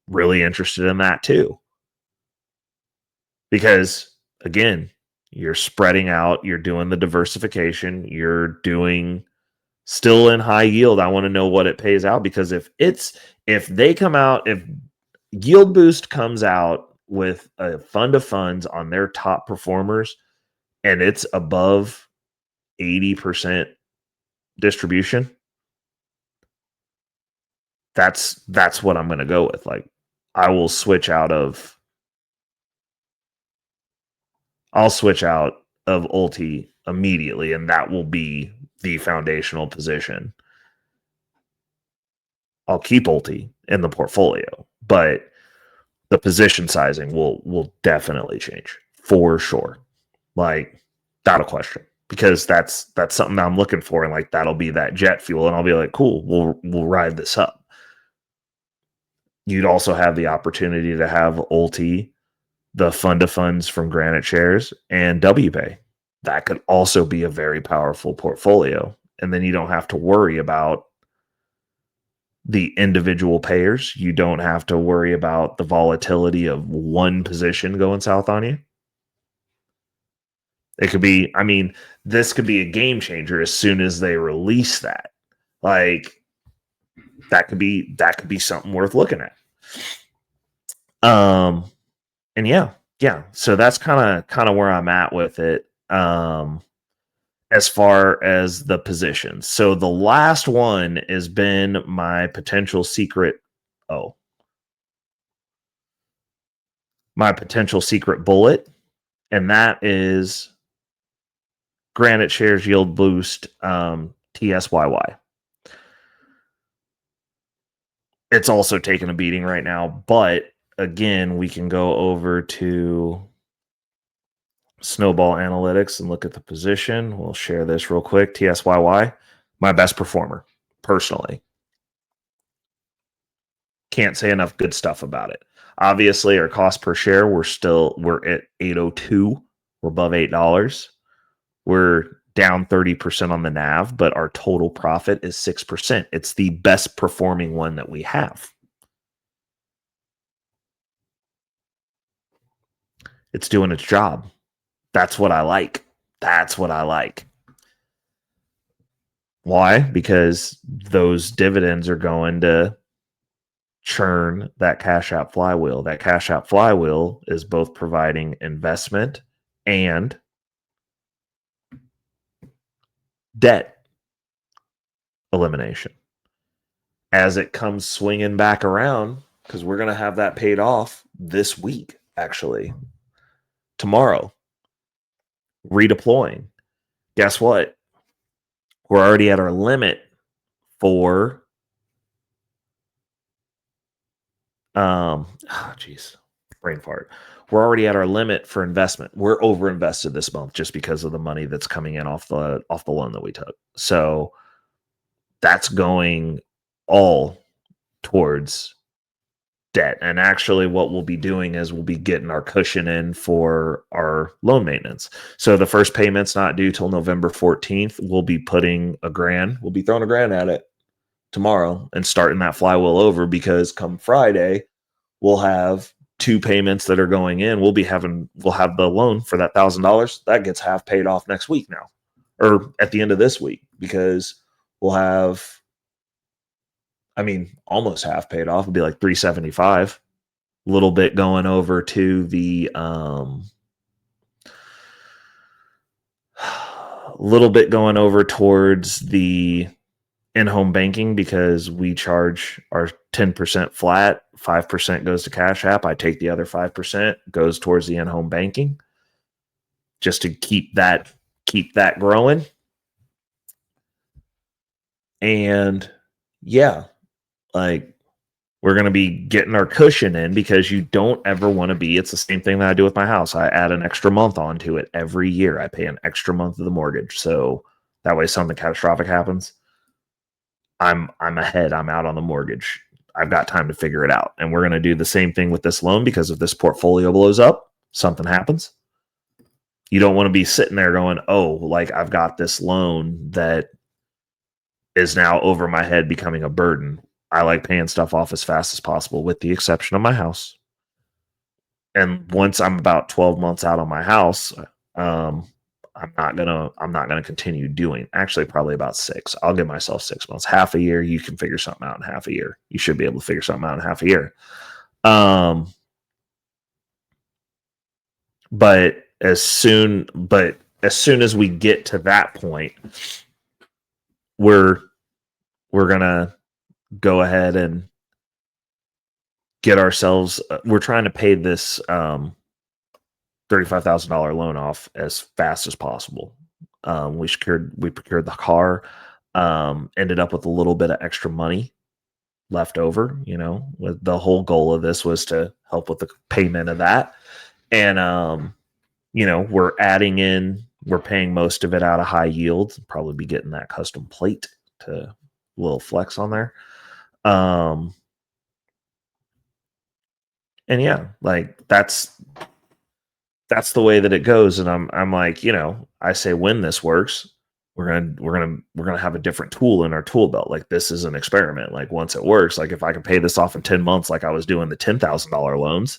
Speaker 2: Really interested in that too. Because again, you're spreading out, you're doing the diversification, you're doing still in high yield. I want to know what it pays out, because if they come out, if Yield Boost comes out with a fund of funds on their top performers and it's above 80% distribution, that's what I'm going to go with. Like, I'll switch out of ulti immediately, and that will be the foundational position. I'll keep ulti in the portfolio, but the position sizing will definitely change for sure. Like, not a question, because that's something I'm looking for, and like that'll be that jet fuel, and I'll be like, cool, we'll ride this up. You'd also have the opportunity to have ulti, the fund of funds from Granite Shares, and WPay. That could also be a very powerful portfolio, and then you don't have to worry about the individual payers. You don't have to worry about the volatility of one position going south on you. It could be, this could be a game changer as soon as they release that. Like, that could be something worth looking at. And yeah. So that's kind of where I'm at with it. As far as the positions. So the last one has been my potential secret. My potential secret bullet. And that is Granite Shares Yield Boost, TSYY. It's also taking a beating right now, but again, we can go over to Snowball Analytics and look at the position. We'll share this real quick. TSYY, my best performer, personally. Can't say enough good stuff about it. Obviously, our cost per share, we're at 802. We're above $8. We're down 30% on the NAV, but our total profit is 6%. It's the best performing one that we have. It's doing its job. That's what I like. Why? Because those dividends are going to churn that Cash App flywheel. That Cash App flywheel is both providing investment and debt elimination. As it comes swinging back around, because we're going to have that paid off this week, actually, tomorrow, redeploying. Guess what? We're already at our limit for brain fart. We're already at our limit for investment. We're over invested this month just because of the money that's coming in off the loan that we took. So that's going all towards debt. And actually what we'll be doing is we'll be getting our cushion in for our loan maintenance. So the first payment's not due till November 14th. We'll be putting we'll be throwing $1,000 at it tomorrow and starting that flywheel over, because come Friday, we'll have 2 payments that are going in. We'll have the loan for that $1,000 that gets half paid off next week now, or at the end of this week, because we'll have, almost half paid off. It'll be like $375. A little bit going over to the towards the in-home banking, because we charge our 10% flat, 5% goes to Cash App. I take the other 5%, goes towards the in-home banking, just to keep that growing. And yeah, like, we're going to be getting our cushion in, because you don't ever want to be, it's the same thing that I do with my house. I add an extra month onto it every year. I pay an extra month of the mortgage. So that way something catastrophic happens, I'm ahead. I'm out on the mortgage. I've got time to figure it out. And we're going to do the same thing with this loan, because if this portfolio blows up, something happens. You don't want to be sitting there going, oh, like, I've got this loan that is now over my head becoming a burden. I like paying stuff off as fast as possible, with the exception of my house. And once I'm about 12 months out on my house, I'm not gonna continue doing. Actually, probably about 6. I'll give myself 6 months, half a year. You can figure something out in half a year. You should be able to figure something out in half a year. But as soon as we get to that point, we're gonna go ahead and get ourselves. We're trying to pay this $35,000 loan off as fast as possible. We procured the car, ended up with a little bit of extra money left over. With the whole goal of this was to help with the payment of that. And, we're paying most of it out of high yield. Probably be getting that custom plate to little flex on there. And yeah, like, that's the way that it goes. And I'm like, I say, when this works, we're gonna have a different tool in our tool belt. Like, this is an experiment. Like, once it works, like, if I can pay this off in 10 months, like I was doing the $10,000 loans,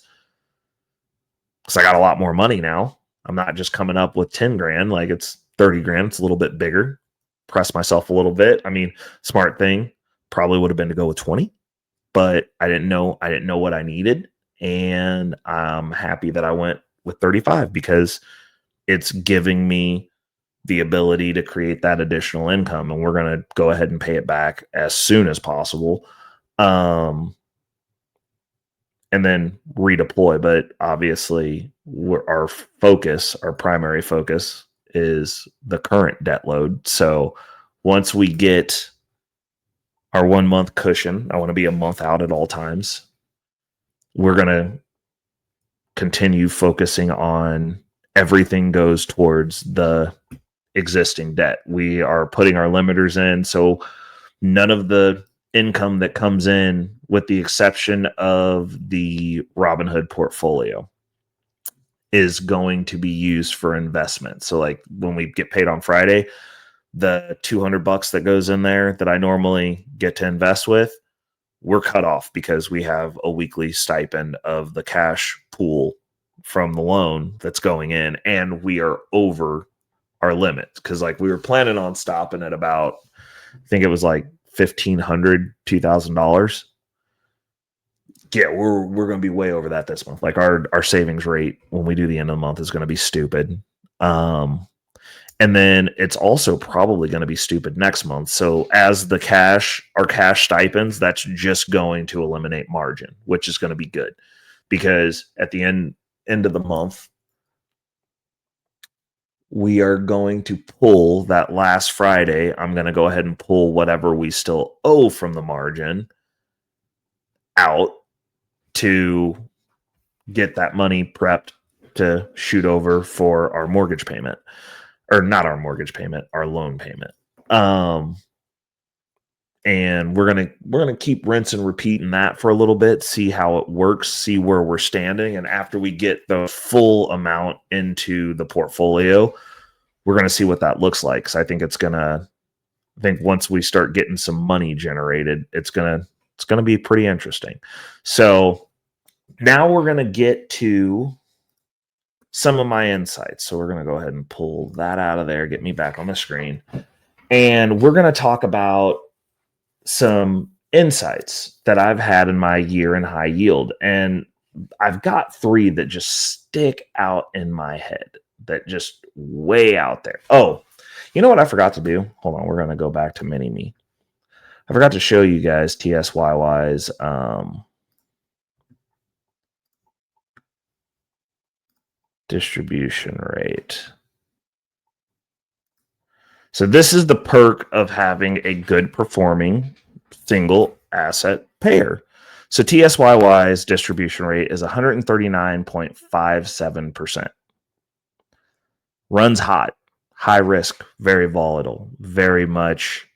Speaker 2: because I got a lot more money now. I'm not just coming up with 10 grand, like it's 30 grand. It's a little bit bigger. Press myself a little bit. Smart thing probably would have been to go with 20, but I didn't know what I needed. And I'm happy that I went with 35, because it's giving me the ability to create that additional income, and we're going to go ahead and pay it back as soon as possible. And then redeploy. But obviously our primary focus is the current debt load. So once we get our 1 month cushion, I want to be a month out at all times, we're going to continue focusing on everything goes towards the existing debt. We are putting our limiters in. So none of the income that comes in, with the exception of the Robinhood portfolio, is going to be used for investment. So like, when we get paid on Friday, the $200 that goes in there that I normally get to invest with, we're cut off, because we have a weekly stipend of the cash pool from the loan that's going in, and we are over our limits. Because like, we were planning on stopping at about, I think it was like $1,500, $2,000. yeah, we're going to be way over that this month. Like our savings rate when we do the end of the month is going to be stupid. And then it's also probably going to be stupid next month. So as our cash stipends, that's just going to eliminate margin, which is going to be good because at the end of the month, we are going to pull that last Friday. I'm going to go ahead and pull whatever we still owe from the margin out to get that money prepped to shoot over for our mortgage payment. Or not our mortgage payment, our loan payment. And we're gonna keep rinse and repeating that for a little bit, see how it works, see where we're standing, and after we get the full amount into the portfolio, we're gonna see what that looks like. So I think once we start getting some money generated, it's gonna be pretty interesting. So now we're gonna get to some of my insights. So we're going to go ahead and pull that out of there, get me back on the screen. And we're going to talk about some insights that I've had in my year in high yield. And I've got 3 that just stick out in my head, that just way out there. Oh, you know what I forgot to do? Hold on. We're going to go back to mini me. I forgot to show you guys TSYY's, distribution rate. So this is the perk of having a good performing single asset pair. So TSYY's distribution rate is 139.57%. Runs hot, high risk, very volatile, very much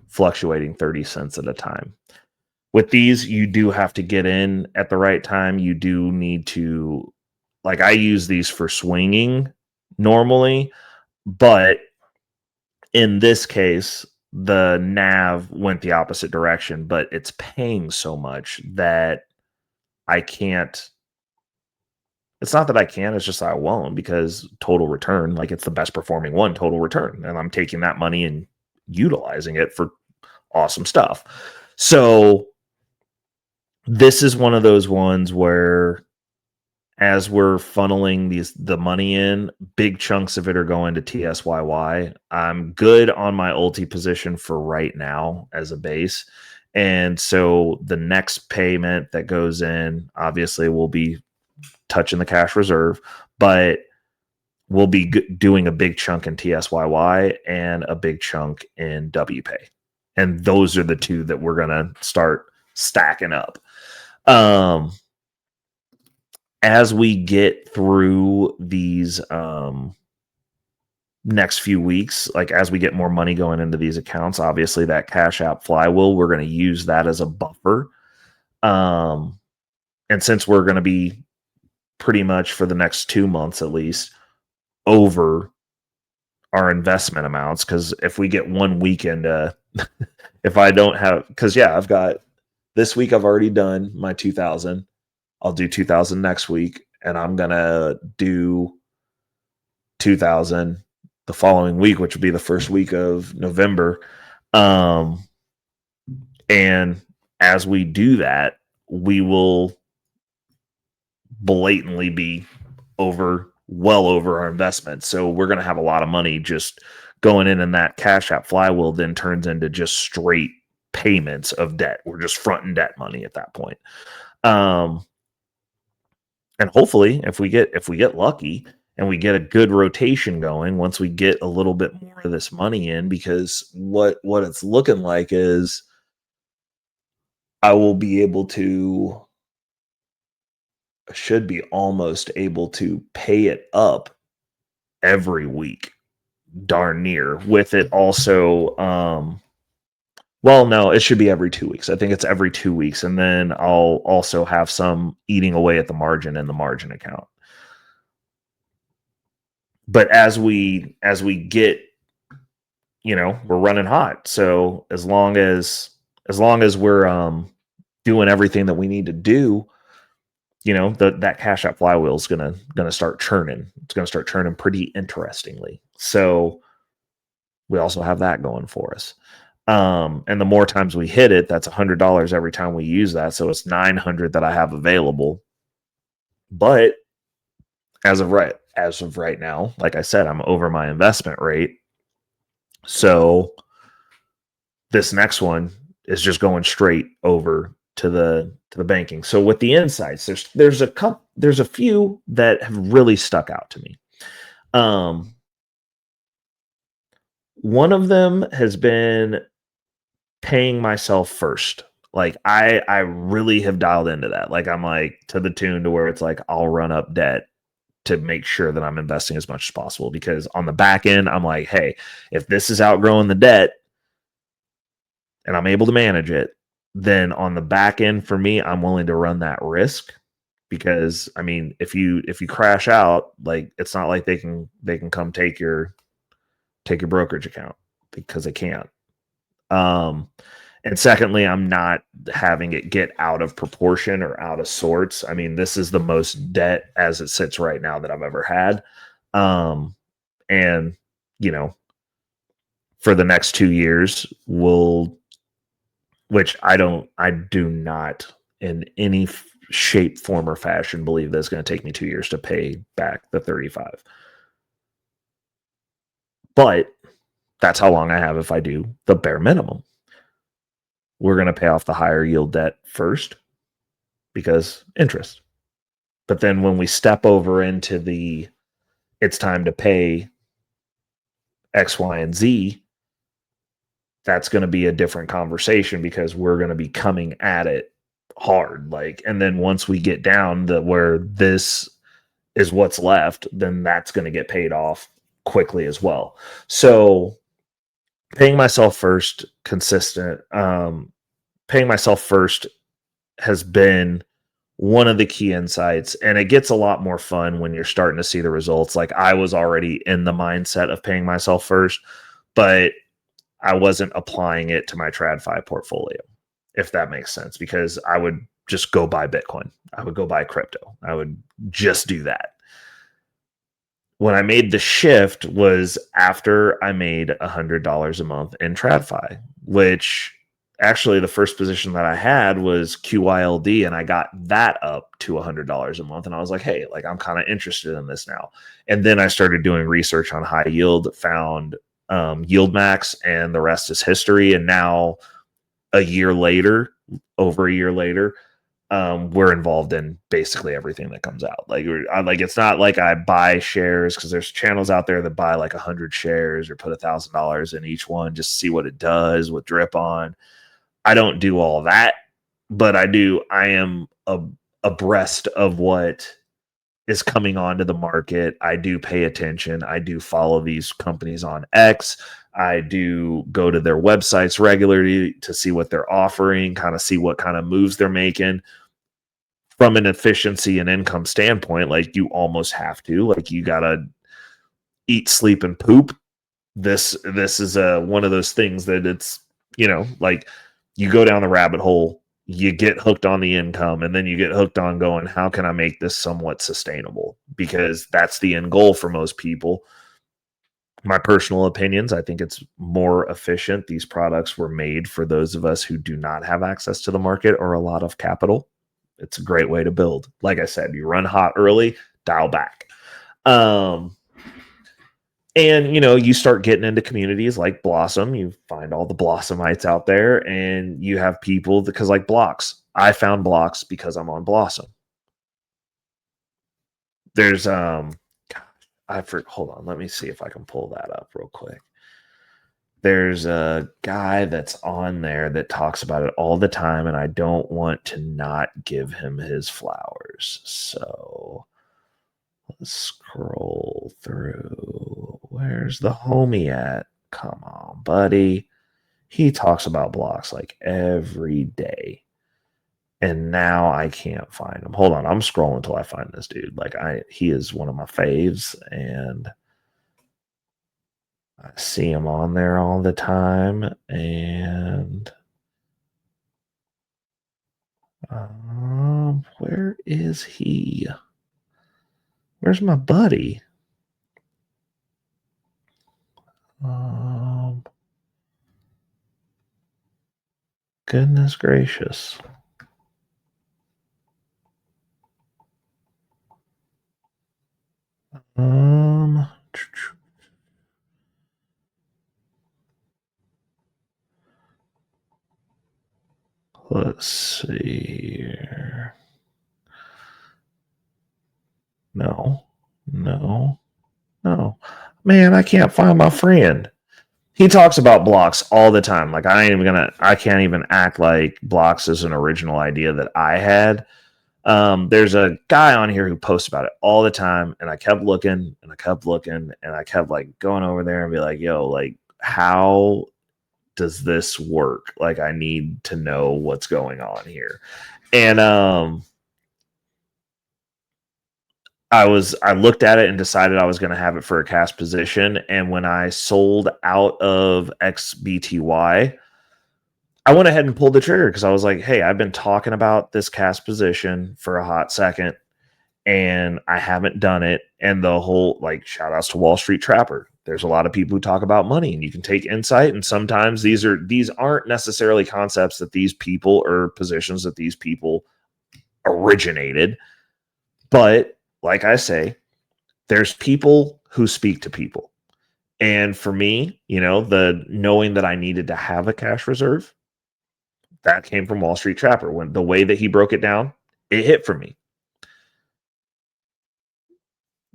Speaker 2: fluctuating 30 cents at a time. With these, you do have to get in at the right time. You do need to, like, I use these for swinging normally, but in this case, the NAV went the opposite direction, but it's paying so much that I can't. It's not that I can't, it's just that I won't, because total return, like, it's the best performing one, total return. And I'm taking that money and utilizing it for awesome stuff. So this is one of those ones where, as we're funneling the money in, big chunks of it are going to TSYY. I'm good on my ulti position for right now as a base. And so the next payment that goes in, obviously, will be touching the cash reserve, but we'll be doing a big chunk in TSYY and a big chunk in WPay. And those are the 2 that we're going to start stacking up. As we get through these next few weeks, like as we get more money going into these accounts, obviously that Cash App flywheel, we're going to use that as a buffer. And since we're going to be pretty much for the next 2 months at least over our investment amounts, because if we get 1 weekend, if I don't have, because I've got this week, I've already done my 2,000. I'll do 2,000 next week, and I'm going to do 2,000 the following week, which will be the first week of November. And as we do that, we will blatantly be well over our investment. So we're going to have a lot of money just going in, and that Cash App flywheel then turns into just straight payments of debt. We're just fronting debt money at that point. And hopefully, if we get lucky and we get a good rotation going, once we get a little bit more of this money in, because what it's looking like is I should be almost able to pay it up every week, darn near, with it also. Well, no, it should be every 2 weeks. I think it's every 2 weeks. And then I'll also have some eating away at the margin in the margin account. But as we get, we're running hot. So as long as we're doing everything that we need to do, that Cash App flywheel is gonna start churning. It's gonna start churning pretty interestingly. So we also have that going for us. And the more times we hit it, that's $100 every time we use that. So it's 900 that I have available. But as of right now, like I said, I'm over my investment rate. So this next one is just going straight over to the banking. So with the insights, there's a few that have really stuck out to me. One of them has been paying myself first. Like I really have dialed into that. Like I'm like to the tune to where it's like I'll run up debt to make sure that I'm investing as much as possible, because on the back end I'm like, hey, if this is outgrowing the debt and I'm able to manage it, then on the back end for me, I'm willing to run that risk. Because I mean, if you crash out, like it's not like they can come take your brokerage account, because they can't. And secondly, I'm not having it get out of proportion or out of sorts. I mean, this is the most debt as it sits right now that I've ever had. And, you know, for the next 2 years, which I do not in any shape, form, or fashion believe that it's going to take me 2 years to pay back the 35. But that's how long I have if I do the bare minimum. We're going to pay off the higher yield debt first because interest. But then when we step over into it's time to pay X, Y, and Z, that's going to be a different conversation, because we're going to be coming at it hard. Like, and then once we get down to where this is what's left, then that's going to get paid off quickly as well. So paying myself first, paying myself first has been one of the key insights, and it gets a lot more fun when you're starting to see the results. Like I was already in the mindset of paying myself first, but I wasn't applying it to my TradFi portfolio, if that makes sense, because I would just go buy Bitcoin. I would go buy crypto. I would just do that. When I made the shift was after I made $100 a month in TradFi, which actually the first position that I had was QYLD, and I got that up to $100 a month. And I was like, hey, like I'm kind of interested in this now. And then I started doing research on high yield, found yieldmax, and the rest is history. And now over a year later, we're involved in basically everything that comes out. Like, it's not like I buy shares, because there's channels out there that buy like 100 shares or put $1,000 in each one just to see what it does with drip on. I don't do all that, but I am abreast of what is coming onto the market. I do pay attention. I do follow these companies on X. I do go to their websites regularly to see what they're offering, kind of see what kind of moves they're making. From an efficiency and income standpoint, like you almost have to, like you gotta eat, sleep, and poop. This is one of those things that it's, like you go down the rabbit hole, you get hooked on the income, and then you get hooked on going, how can I make this somewhat sustainable? Because that's the end goal for most people. My personal opinions, I think it's more efficient. These products were made for those of us who do not have access to the market or a lot of capital. It's a great way to build. Like I said, you run hot early, dial back. And, you start getting into communities like Blossom. You find all the Blossomites out there, and you have people because, like, Blocks. I found Blocks because I'm on Blossom. There's, hold on. Let me see if I can pull that up real quick. There's a guy that's on there that talks about it all the time, and I don't want to not give him his flowers. So let's scroll through. Where's the homie at? Come on, buddy. He talks about blocks like every day. And now I can't find him. Hold on. I'm scrolling until I find this dude. Like he is one of my faves, and I see him on there all the time. And where is he? Where's my buddy? goodness gracious. Let's see here. No. Man, I can't find my friend. He talks about blocks all the time. Like I can't even act like blocks is an original idea that I had. There's a guy on here who posts about it all the time, and I kept looking and I kept looking and I kept like going over there and be like, yo, like, how does this work? Like, I need to know what's going on here. And I looked at it and decided I was going to have it for a cash position. And when I sold out of XBTY, I went ahead and pulled the trigger because I was like, hey, I've been talking about this cash position for a hot second and I haven't done it. And the whole, like, shout outs to Wall Street Trapper. There's a lot of people who talk about money and you can take insight. And sometimes these aren't necessarily concepts that these people or positions that these people originated. But like I say, there's people who speak to people. And for me, the knowing that I needed to have a cash reserve, that came from Wall Street Trapper. When the way that he broke it down, it hit for me.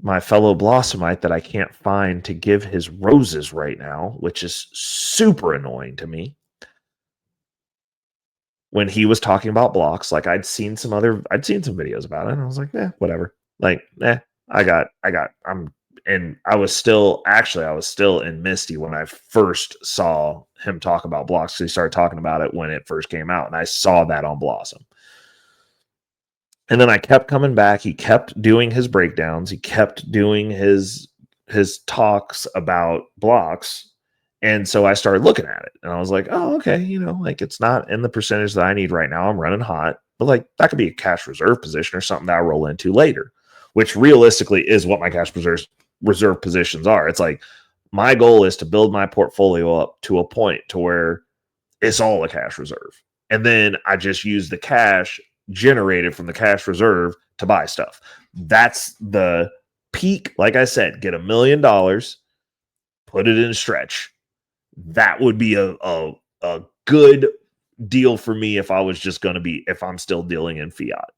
Speaker 2: My fellow Blossomite that I can't find to give his roses right now, which is super annoying to me. When he was talking about blocks, like I'd seen some videos about it, and I was like, whatever. Like, I was still in Misty when I first saw him talk about blocks. He started talking about it when it first came out, and I saw that on Blossom. And then I kept coming back. He kept doing his breakdowns. He kept doing his talks about blocks. And so I started looking at it and I was like, oh, okay. Like, it's not in the percentage that I need right now. I'm running hot, but like that could be a cash reserve position or something that I roll into later, which realistically is what my cash reserve positions are. It's like, my goal is to build my portfolio up to a point to where it's all a cash reserve. And then I just use the cash generated from the cash reserve to buy stuff. That's the peak. Like I said, get $1 million, put it in Stretch. That would be a good deal for me if I'm still dealing in fiat.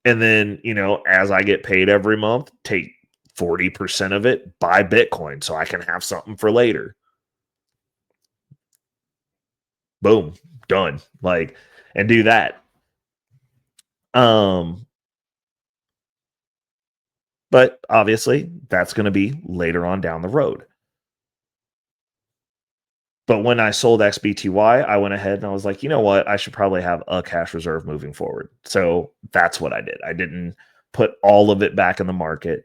Speaker 2: And then, as I get paid every month, take 40% of it, buy Bitcoin so I can have something for later. Boom, done. Like, and do that. But obviously that's going to be later on down the road. But when I sold XBTY, I went ahead and I was like, you know what? I should probably have a cash reserve moving forward. So that's what I did. I didn't put all of it back in the market.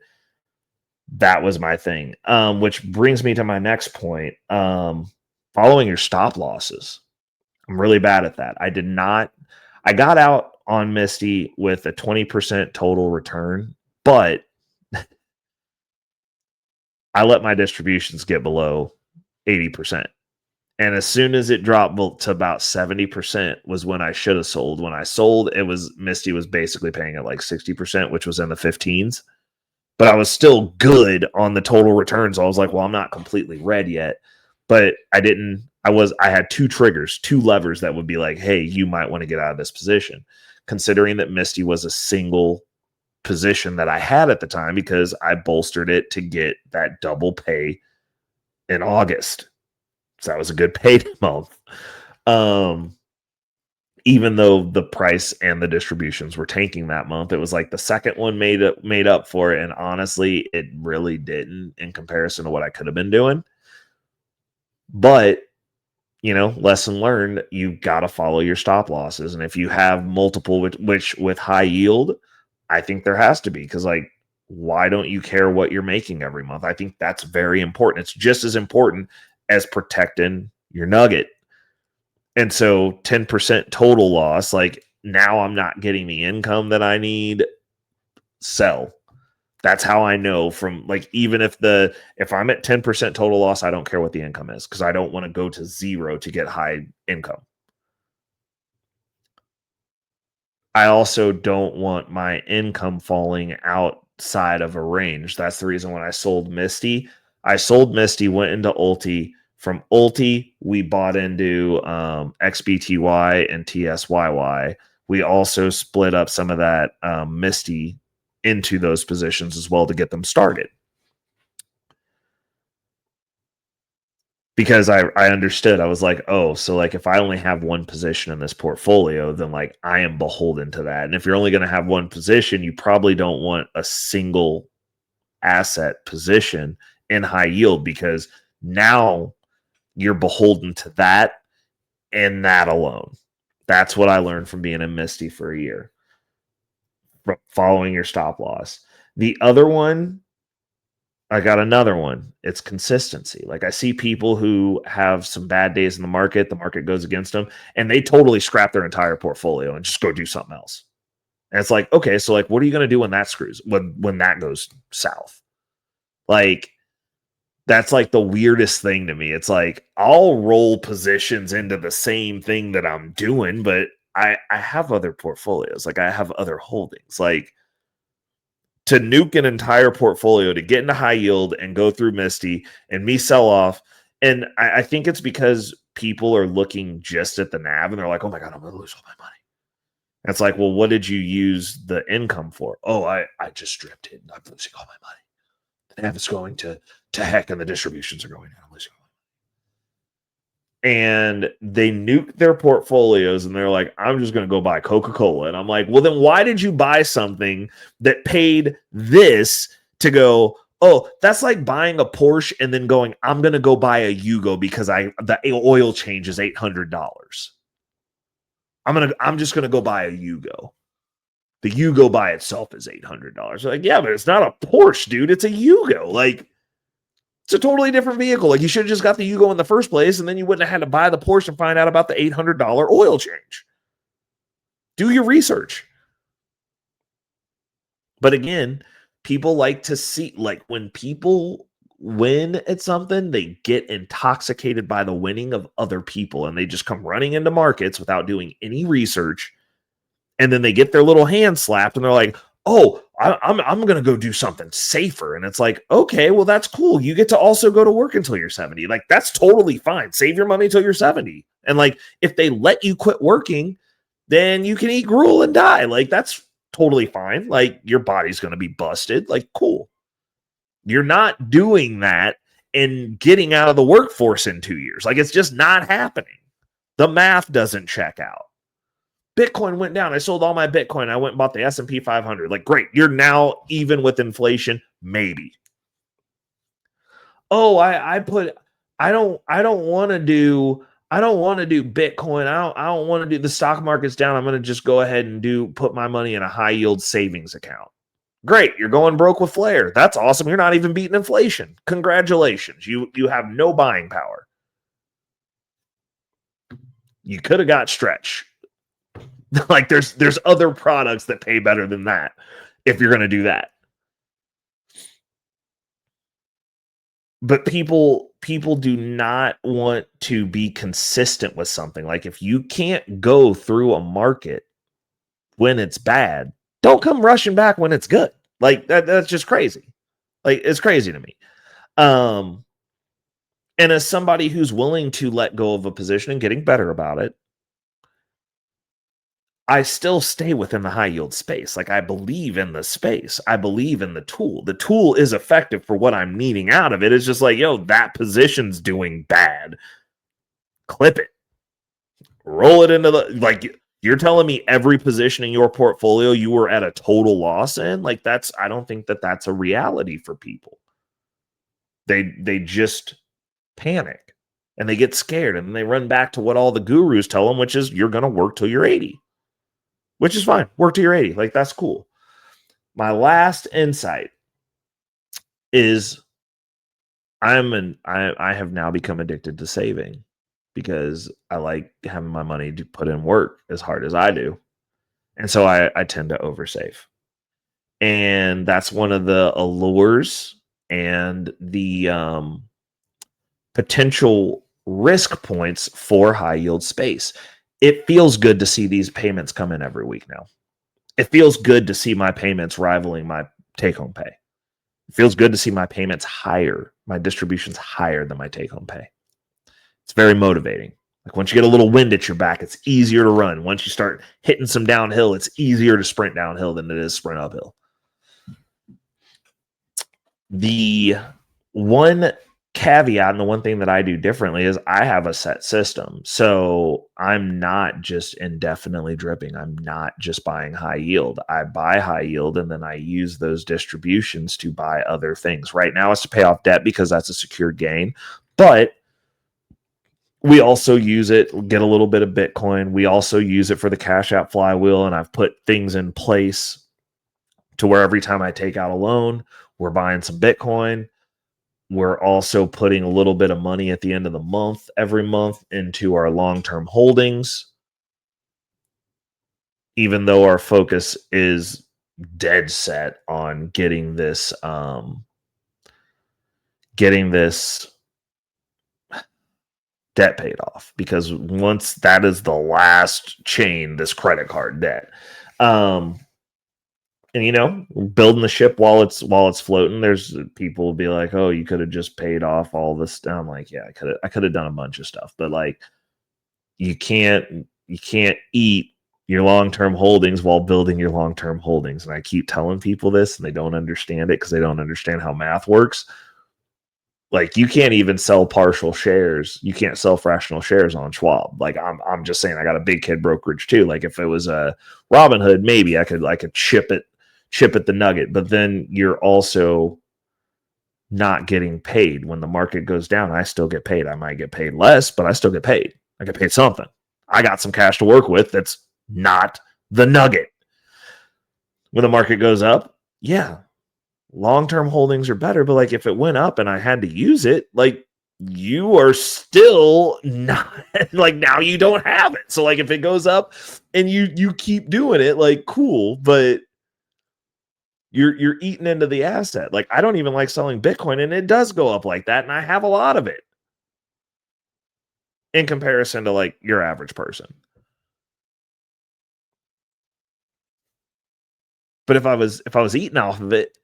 Speaker 2: That was my thing. Which brings me to my next point. Following your stop losses. I'm really bad at that. I got out on Misty with a 20% total return, but I let my distributions get below 80%. And as soon as it dropped to about 70% was when I should have sold. When I sold, Misty was basically paying at like 60%, which was in the 15s. But I was still good on the total return. So I was like, well, I'm not completely red yet. But I had two levers that would be like, hey, you might want to get out of this position. Considering that Misty was a single position that I had at the time because I bolstered it to get that double pay in August. So that was a good paid month. Even though the price and the distributions were tanking that month, it was like the second one made up for it. And honestly, it really didn't in comparison to what I could have been doing. But, lesson learned, you got to follow your stop losses. And if you have multiple, which with high yield, I think there has to be, because like, why don't you care what you're making every month? I think that's very important. It's just as important as protecting your nugget. And so 10% total loss, like now I'm not getting the income that I need, sell. That's how I know from like, even if I'm at 10% total loss, I don't care what the income is because I don't want to go to zero to get high income. I also don't want my income falling outside of a range. That's the reason when I sold Misty, went into Ulti. From Ulti, we bought into XBTY and TSYY. We also split up some of that Misty into those positions as well to get them started. Because I understood, I was like, oh, so like if I only have one position in this portfolio, then like I am beholden to that. And if you're only going to have one position, you probably don't want a single asset position in high yield, because now you're beholden to that and that alone. That's what I learned from being in Misty for a year, from following your stop loss. The other one, I got another one. It's consistency. Like I see people who have some bad days in the market goes against them, and they totally scrap their entire portfolio and just go do something else. And it's like, okay, so like what are you going to do when that screws, when that goes south? Like that's like the weirdest thing to me. It's like I'll roll positions into the same thing that I'm doing, but I have other portfolios. Like I have other holdings. Like to nuke an entire portfolio to get into high yield and go through Misty and me sell off. And I think it's because people are looking just at the NAV and they're like, oh my God, I'm going to lose all my money. And it's like, well, what did you use the income for? Oh, I just stripped it and I'm losing all my money. The NAV is going to heck and the distributions are going down. I'm losing all my money. And they nuke their portfolios and they're like, I'm just going to go buy Coca-Cola. And I'm like, well, then why did you buy something that paid this to go, oh, that's like buying a Porsche and then going, I'm going to go buy a Yugo because the oil change is $800. I'm just going to go buy a Yugo. The Yugo by itself is $800. Like, yeah, but it's not a Porsche, dude. It's a Yugo. Like, it's a totally different vehicle. Like you should have just got the Yugo in the first place, and then you wouldn't have had to buy the Porsche and find out about the $800 oil change. Do your research. But again, people like to see, like when people win at something, they get intoxicated by the winning of other people, and they just come running into markets without doing any research. And then they get their little hand slapped, and they're like, oh, I'm going to go do something safer. And it's like, okay, well, that's cool. You get to also go to work until you're 70. Like, that's totally fine. Save your money till you're 70. And like, if they let you quit working, then you can eat gruel and die. Like, that's totally fine. Like, your body's going to be busted. Like, cool. You're not doing that and getting out of the workforce in 2 years. Like, it's just not happening. The math doesn't check out. Bitcoin went down. I sold all my Bitcoin. I went and bought the S&P 500. Like, great. You're now even with inflation. Maybe. Oh, I don't want to do Bitcoin. I don't want to do the stock market's down. I'm going to just go ahead and put my money in a high yield savings account. Great. You're going broke with Flare. That's awesome. You're not even beating inflation. Congratulations. You have no buying power. You could have got Stretch. Like there's other products that pay better than that if you're going to do that. But people do not want to be consistent with something. Like if you can't go through a market when it's bad, don't come rushing back when it's good. Like that's just crazy. Like it's crazy to me. And as somebody who's willing to let go of a position and getting better about it, I still stay within the high yield space. Like I believe in the space. I believe in the tool. The tool is effective for what I'm needing out of it. It's just like, yo, that position's doing bad. Clip it. Roll it into the, like, you're telling me every position in your portfolio you were at a total loss in? Like I don't think that that's a reality for people. They just panic and they get scared and they run back to what all the gurus tell them, which is you're going to work till you're 80. Which is fine. Work till you're 80. Like, that's cool. My last insight is I have now become addicted to saving because I like having my money to put in work as hard as I do. And so I tend to oversave. And that's one of the allures and the potential risk points for high yield space. It feels good to see these payments come in every week now. it feels good to see my payments rivaling my take-home pay. It feels good to see my payments higher, my distributions higher than my take-home pay. It's very motivating. Like once you get a little wind at your back, it's easier to run. Once you start hitting some downhill, it's easier to sprint downhill than it is sprint uphill. The one caveat and the one thing that I do differently is I have a set system. So I'm not just indefinitely dripping. I'm not just buying high yield. I buy high yield and then I use those distributions to buy other things. Right now it's to pay off debt because that's a secured gain. But we also use it, get a little bit of Bitcoin. We also use it for the Cash App flywheel. And I've put things in place to where every time I take out a loan, we're buying some Bitcoin. We're also putting a little bit of money at the end of the month, every month, into our long-term holdings. Even though our focus is dead set on getting this debt paid off, because once that is the last chain, this credit card debt. And you know, building the ship while it's floating. There's people will be like, "Oh, you could have just paid off all this." I'm like, "Yeah, I could have done a bunch of stuff, but like, you can't eat your long-term holdings while building your long-term holdings." And I keep telling people this, and they don't understand it because they don't understand how math works. Like, you can't even sell partial shares. You can't sell fractional shares on Schwab. Like, I'm just saying, I got a big kid brokerage too. Like, if it was a Robinhood, maybe I could chip at the nugget, but then you're also not getting paid when the market goes down. I still get paid. I might get paid less, but I still get paid. I get paid something. I got some cash to work with. That's not the nugget. When the market goes up, yeah, long-term holdings are better, but like if it went up and I had to use it, like you are still not like, now you don't have it. So like if it goes up and you keep doing it, like cool, but you're eating into the asset. Like I don't even like selling Bitcoin, and it does go up like that, and I have a lot of it in comparison to like your average person. But if I was eating off of it,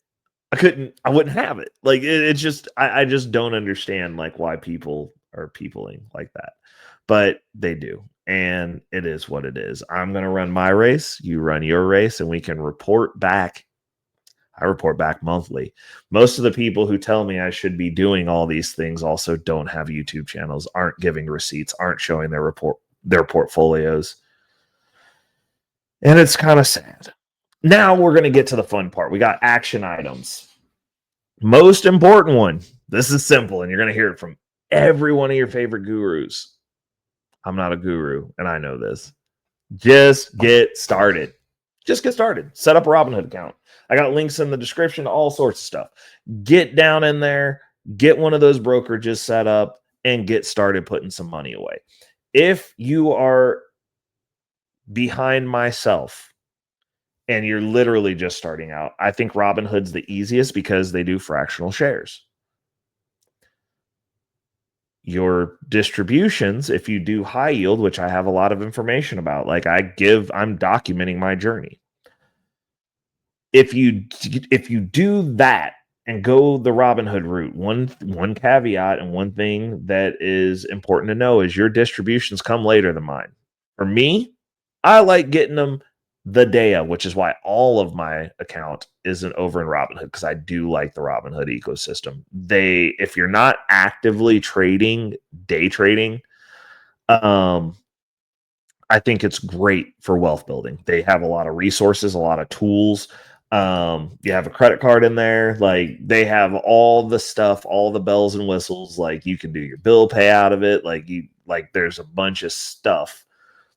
Speaker 2: I wouldn't have it. Like it's just, I just don't understand like why people are peopling like that, but they do. And it is what it is. I'm going to run my race. You run your race, and we can report back. I report back monthly. Most of the people who tell me I should be doing all these things also don't have YouTube channels, aren't giving receipts, aren't showing their portfolios. And it's kind of sad. Now we're going to get to the fun part. We got action items. Most important one. This is simple, and you're going to hear it from every one of your favorite gurus. I'm not a guru, and I know this. Just get started. Just get started. Set up a Robinhood account. I got links in the description to all sorts of stuff. Get down in there, get one of those brokerages set up, and get started putting some money away. If you are behind myself and you're literally just starting out, I think Robinhood's the easiest because they do fractional shares. Your distributions, if you do high yield, which I have a lot of information about, like I'm documenting my journey. If you do that and go the Robinhood route, one caveat and one thing that is important to know is your distributions come later than mine. For me, I like getting them the day of, which is why all of my account isn't over in Robinhood, because I do like the Robinhood ecosystem. If you're not actively trading, day trading, I think it's great for wealth building. They have a lot of resources, a lot of tools. You have a credit card in there. Like they have all the stuff, all the bells and whistles. Like you can do your bill pay out of it. Like there's a bunch of stuff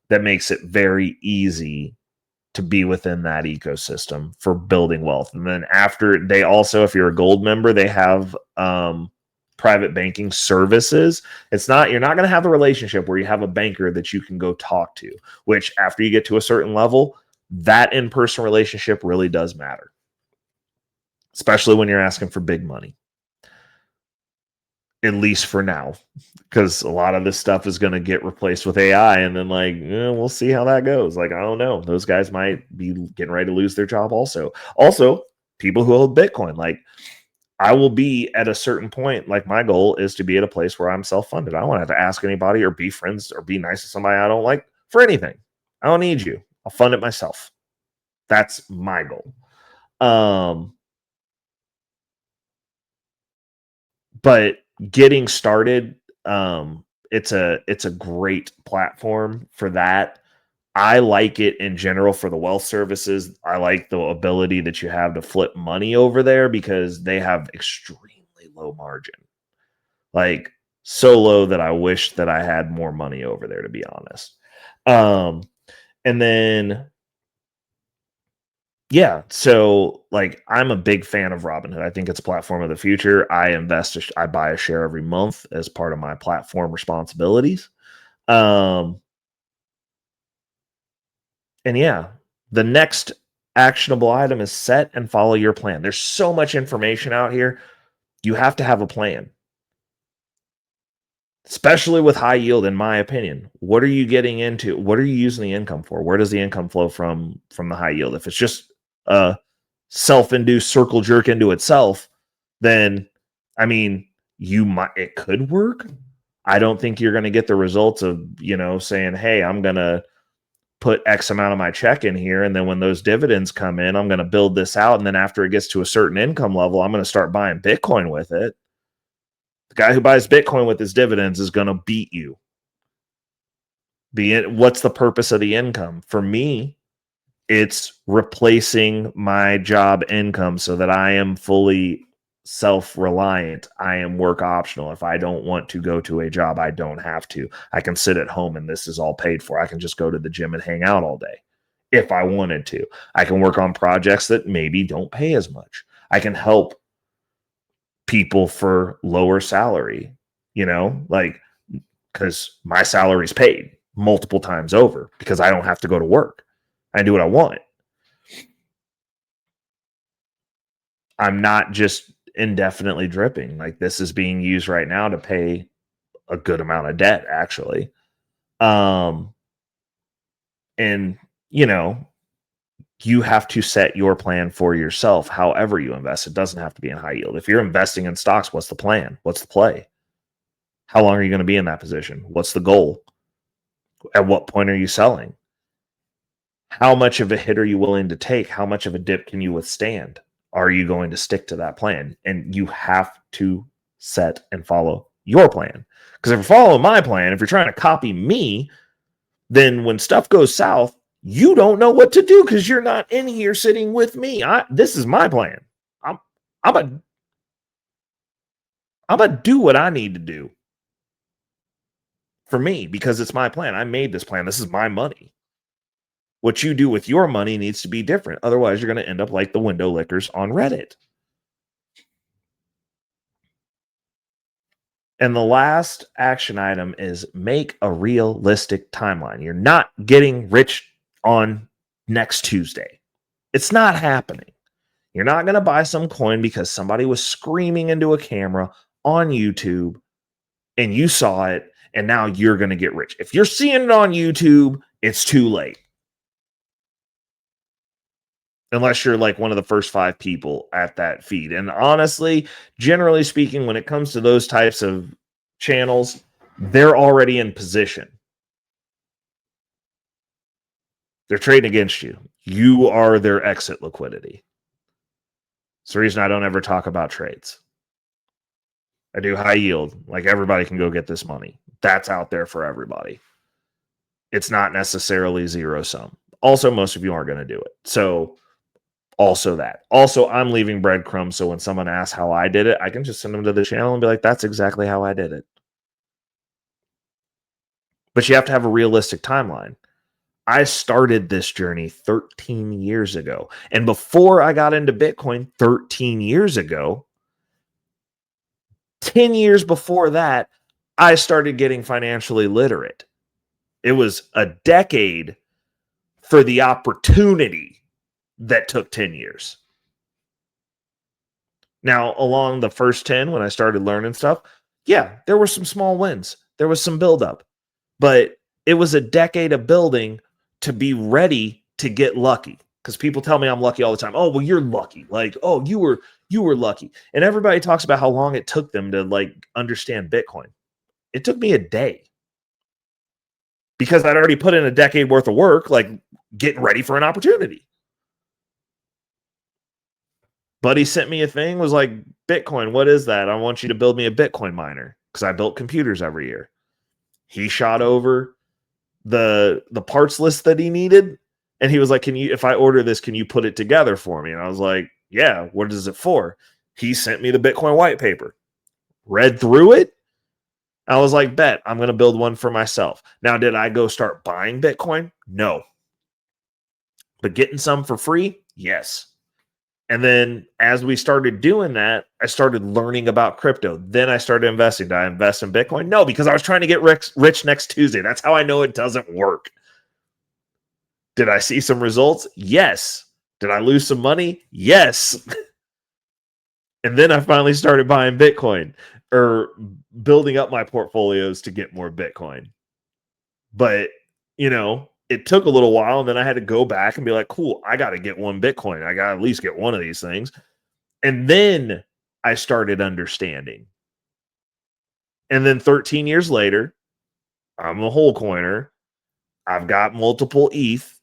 Speaker 2: that makes it very easy to be within that ecosystem for building wealth. And then after, they also, if you're a gold member, they have private banking services. You're not going to have a relationship where you have a banker that you can go talk to, which after you get to a certain level, that in-person relationship really does matter, especially when you're asking for big money. at least for now, because a lot of this stuff is going to get replaced with AI, and then we'll see how that goes. Like, I don't know, those guys might be getting ready to lose their job. Also, people who hold Bitcoin, like, I will be at a certain point. Like, my goal is to be at a place where I'm self-funded. I don't want to have to ask anybody or be friends or be nice to somebody I don't like for anything. I don't need you. I'll fund it myself. That's my goal. But getting started, it's a great platform for that. I like it in general for the wealth services. I like the ability that you have to flip money over there because they have extremely low margin. Like, so low that I wish that I had more money over there, to be honest. And then, yeah, so like, I'm a big fan of Robinhood. I think it's a platform of the future. I buy a share every month as part of my platform responsibilities. And yeah, the next actionable item is set and follow your plan. There's so much information out here. You have to have a plan, especially with high yield, in my opinion. What are you getting into? What are you using the income for? Where does the income flow from the high yield? If it's just a self-induced circle jerk into itself, then I mean, it could work. I don't think you're going to get the results of, saying, hey, I'm going to put X amount of my check in here, and then when those dividends come in, I'm going to build this out, and then after it gets to a certain income level, I'm going to start buying Bitcoin with it. The guy who buys Bitcoin with his dividends is going to beat you. What's the purpose of the income? For me, it's replacing my job income so that I am fully self-reliant. I am work optional. If I don't want to go to a job, I don't have to. I can sit at home and this is all paid for. I can just go to the gym and hang out all day if I wanted to. I can work on projects that maybe don't pay as much. I can help people for lower salary, because my salary's paid multiple times over because I don't have to go to work. I do what I want. I'm not just indefinitely dripping. Like, this is being used right now to pay a good amount of debt, actually. And you have to set your plan for yourself. However you invest, it doesn't have to be in high yield. If you're investing in stocks, what's the plan? What's the play? How long are you going to be in that position? What's the goal? At what point are you selling? How much of a hit are you willing to take? How much of a dip can you withstand? Are you going to stick to that plan? And you have to set and follow your plan. Because if you're following my plan, if you're trying to copy me, then when stuff goes south, you don't know what to do because you're not in here sitting with me. This is my plan. I'm gonna do what I need to do for me because it's my plan. I made this plan. This is my money. What you do with your money needs to be different. Otherwise, you're going to end up like the window lickers on Reddit. And the last action item is make a realistic timeline. You're not getting rich on next Tuesday. It's not happening. You're not going to buy some coin because somebody was screaming into a camera on YouTube and you saw it and now you're going to get rich. If you're seeing it on YouTube, it's too late. Unless you're like one of the first 5 people at that feed. And honestly, generally speaking, when it comes to those types of channels, they're already in position. They're trading against you. You are their exit liquidity. It's the reason I don't ever talk about trades. I do high yield. Like, everybody can go get this money. That's out there for everybody. It's not necessarily zero sum. Also, most of you aren't going to do it. So also that. Also, I'm leaving breadcrumbs, so when someone asks how I did it, I can just send them to the channel and be like, that's exactly how I did it. But you have to have a realistic timeline. I started this journey 13 years ago. And before I got into Bitcoin 13 years ago, 10 years before that, I started getting financially literate. It was a decade for the opportunity that took 10 years. Now, along the first 10, when I started learning stuff, Yeah, there were some small wins. There was some buildup, but it was a decade of building to be ready to get lucky. Because people tell me I'm lucky all the time. Oh, well, you're lucky. Like, oh, you were lucky. And everybody talks about how long it took them to like understand Bitcoin. It took me a day because I'd already put in a decade worth of work, like getting ready for an opportunity. Buddy sent me a thing, was like, Bitcoin, what is that? I want you to build me a Bitcoin miner because I built computers every year. He shot over the parts list that he needed, and he was like, if I order this, can you put it together for me? And I was like, yeah, what is it for? He sent me the Bitcoin white paper, read through it. I was like, bet, I'm going to build one for myself. Now, did I go start buying Bitcoin? No. But getting some for free? Yes. And then as we started doing that, I started learning about crypto. Then I started investing. Did I invest in Bitcoin? No, because I was trying to get rich next Tuesday. That's how I know it doesn't work. Did I see some results? Yes. Did I lose some money? Yes. And then I finally started buying Bitcoin or building up my portfolios to get more Bitcoin. But, it took a little while, and then I had to go back and be like, cool, I got to get one Bitcoin. I got to at least get one of these things. And then I started understanding. And then 13 years later, I'm a whole coiner. I've got multiple ETH.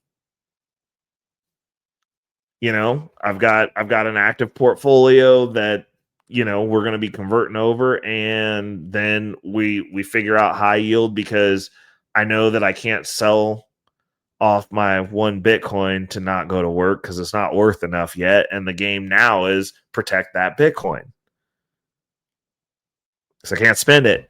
Speaker 2: I've got an active portfolio that, we're going to be converting over. And then we figure out high yield because I know that I can't sell off my one Bitcoin to not go to work because it's not worth enough yet. And the game now is protect that Bitcoin. So I can't spend it.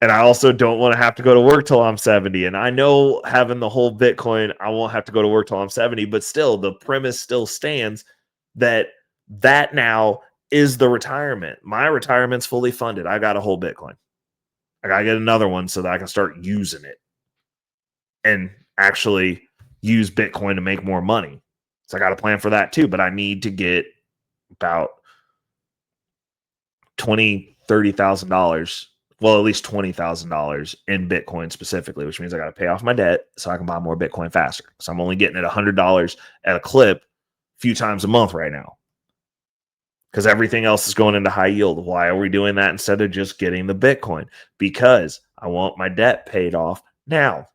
Speaker 2: And I also don't want to have to go to work till I'm 70. And I know having the whole Bitcoin, I won't have to go to work till I'm 70. But still, the premise still stands that now is the retirement. My retirement's fully funded. I got a whole Bitcoin. I got to get another one so that I can start using it and actually use Bitcoin to make more money. So I got a plan for that too. But I need to get about $30,000, well, at least $20,000 in Bitcoin specifically, which means I got to pay off my debt so I can buy more Bitcoin faster. So I'm only getting it $100 at a clip a few times a month right now because everything else is going into high yield. Why are we doing that instead of just getting the Bitcoin? Because I want my debt paid off now.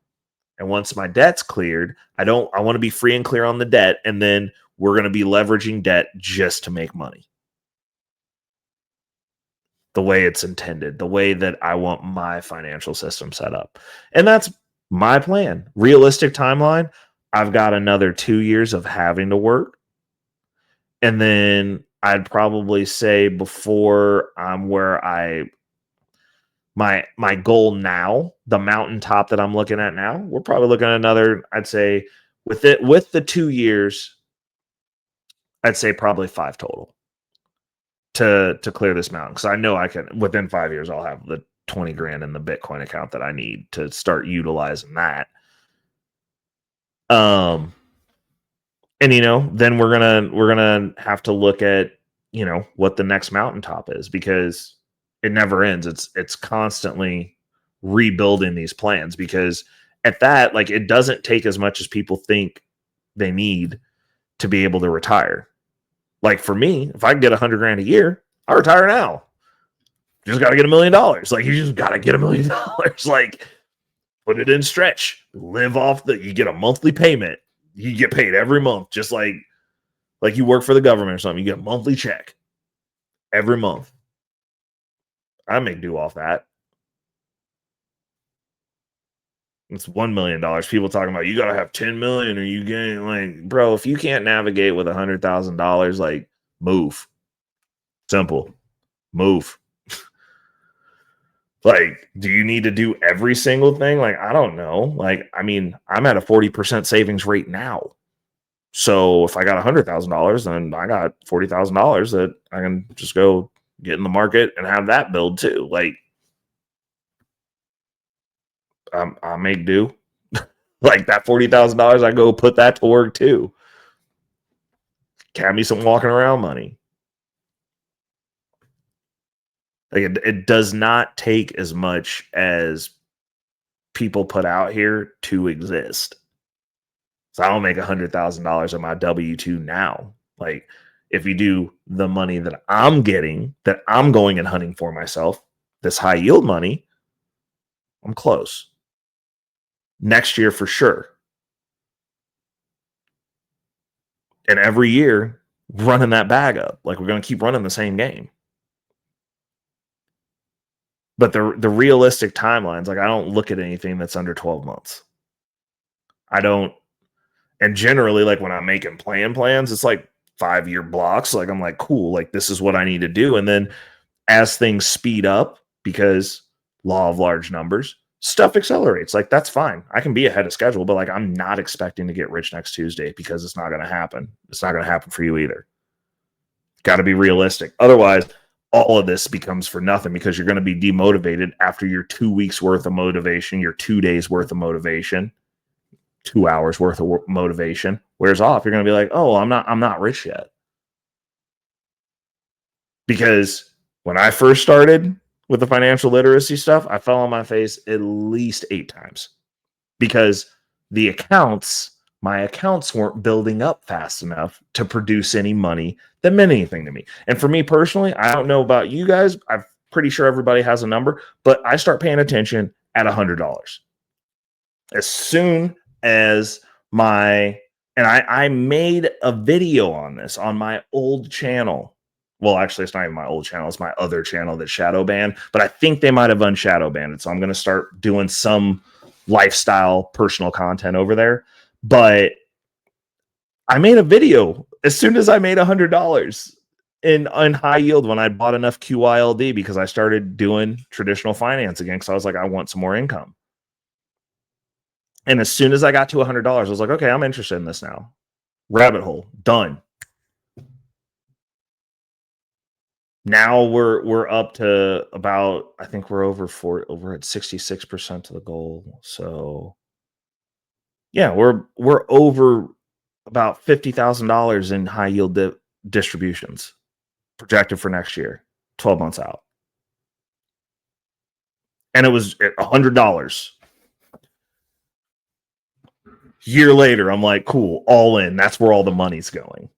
Speaker 2: And once my debt's cleared, I want to be free and clear on the debt. And then we're going to be leveraging debt just to make money. The way it's intended, the way that I want my financial system set up. And that's my plan. Realistic timeline, I've got another 2 years of having to work. And then I'd probably say before I'm where my goal now, the mountaintop that I'm looking at now, we're probably looking at another, I'd say with the 2 years, I'd say probably 5 total. To clear this mountain, because I know I can within 5 years I'll have the 20 grand in the Bitcoin account that I need to start utilizing that. And then we're gonna have to look at what the next mountaintop is, because it never ends. It's constantly rebuilding these plans, because at that, like, it doesn't take as much as people think they need to be able to retire. Like for me, if I can get 100 grand a year, I retire now. You just got to get $1 million. Like, you just got to get $1 million. Like, put it in stretch. Live off you get a monthly payment. You get paid every month, just like you work for the government or something. You get a monthly check every month. I make do off that. It's $1 million. People talking about you got to have 10 million or you gain. Like, bro, if you can't navigate with $100,000, like, move. Simple. Move. Like, do you need to do every single thing? Like, I don't know. Like, I mean, I'm at a 40% savings rate now. So if I got $100,000, then I got $40,000 that I can just go get in the market and have that build too. Like, I make do. Like, that $40,000, I go put that to work too. Have me some walking around money. Like it does not take as much as people put out here to exist. So I don't make $100,000 on my W-2 now. Like if you do the money that I'm getting, that I'm going and hunting for myself, this high yield money, I'm close. Next year for sure. And every year running that bag up. Like we're going to keep running the same game. But the realistic timelines, like I don't look at anything that's under 12 months. I don't. And generally, like when I'm making plans, it's like 5-year blocks. Like I'm like, cool, like this is what I need to do. And then as things speed up, because law of large numbers, stuff accelerates. Like that's fine. I can be ahead of schedule, but like I'm not expecting to get rich next Tuesday because it's not going to happen. It's not going to happen for you either. Got to be realistic. Otherwise, all of this becomes for nothing because you're going to be demotivated after your 2 weeks worth of motivation, your 2 days worth of motivation, 2 hours worth of motivation wears off. You're going to be like, oh, I'm not rich yet. Because when I first started with the financial literacy stuff, I fell on my face at least 8 times because my accounts weren't building up fast enough to produce any money that meant anything to me. And for me personally, I don't know about you guys. I'm pretty sure everybody has a number, but I start paying attention at $100. As soon as I made a video on this on my old channel. Well, actually, it's not even my old channel. It's my other channel that shadow banned, but I think they might have unshadow banned it. So I'm going to start doing some lifestyle personal content over there. But I made a video as soon as I made $100 in high yield when I bought enough QYLD because I started doing traditional finance again. Because I was like, I want some more income. And as soon as I got to $100, I was like, okay, I'm interested in this now. Rabbit hole, done. Now we're up to about, I think we're over at 66% of the goal. So yeah, we're over about $50,000 in high yield distributions projected for next year, 12 months out. And it was at $100. Year later, I'm like, cool, all in. That's where all the money's going.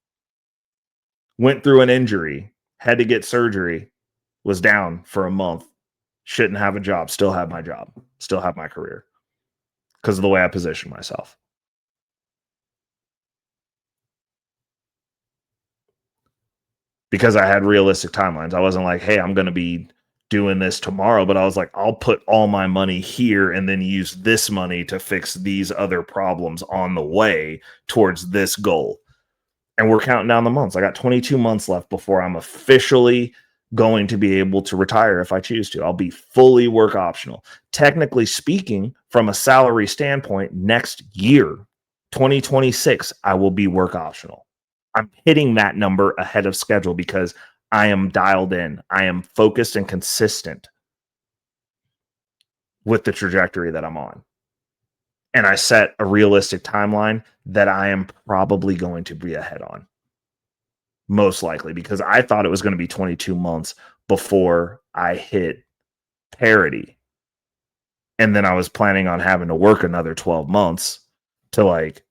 Speaker 2: Went through an injury, had to get surgery, was down for a month, shouldn't have a job, still have my job, still have my career because of the way I position myself. Because I had realistic timelines. I wasn't like, hey, I'm going to be doing this tomorrow, but I was like, I'll put all my money here and then use this money to fix these other problems on the way towards this goal. And we're counting down the months. I got 22 months left before I'm officially going to be able to retire if I choose to. I'll be fully work optional. Technically speaking, from a salary standpoint, next year, 2026, I will be work optional. I'm hitting that number ahead of schedule because I am dialed in. I am focused and consistent with the trajectory that I'm on. And I set a realistic timeline that I am probably going to be ahead on. Most likely, because I thought it was going to be 22 months before I hit parity. And then I was planning on having to work another 12 months to like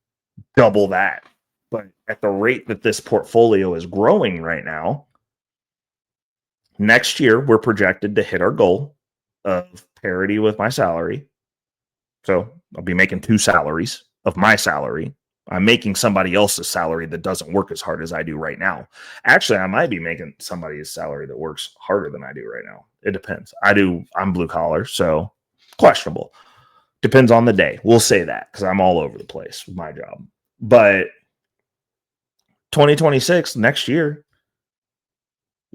Speaker 2: double that. But at the rate that this portfolio is growing right now, next year we're projected to hit our goal of parity with my salary. So I'll be making 2 salaries of my salary. I'm making somebody else's salary that doesn't work as hard as I do right now. Actually, I might be making somebody's salary that works harder than I do right now. It depends. I'm blue collar, so questionable. Depends on the day. We'll say that because I'm all over the place with my job. But 2026, next year,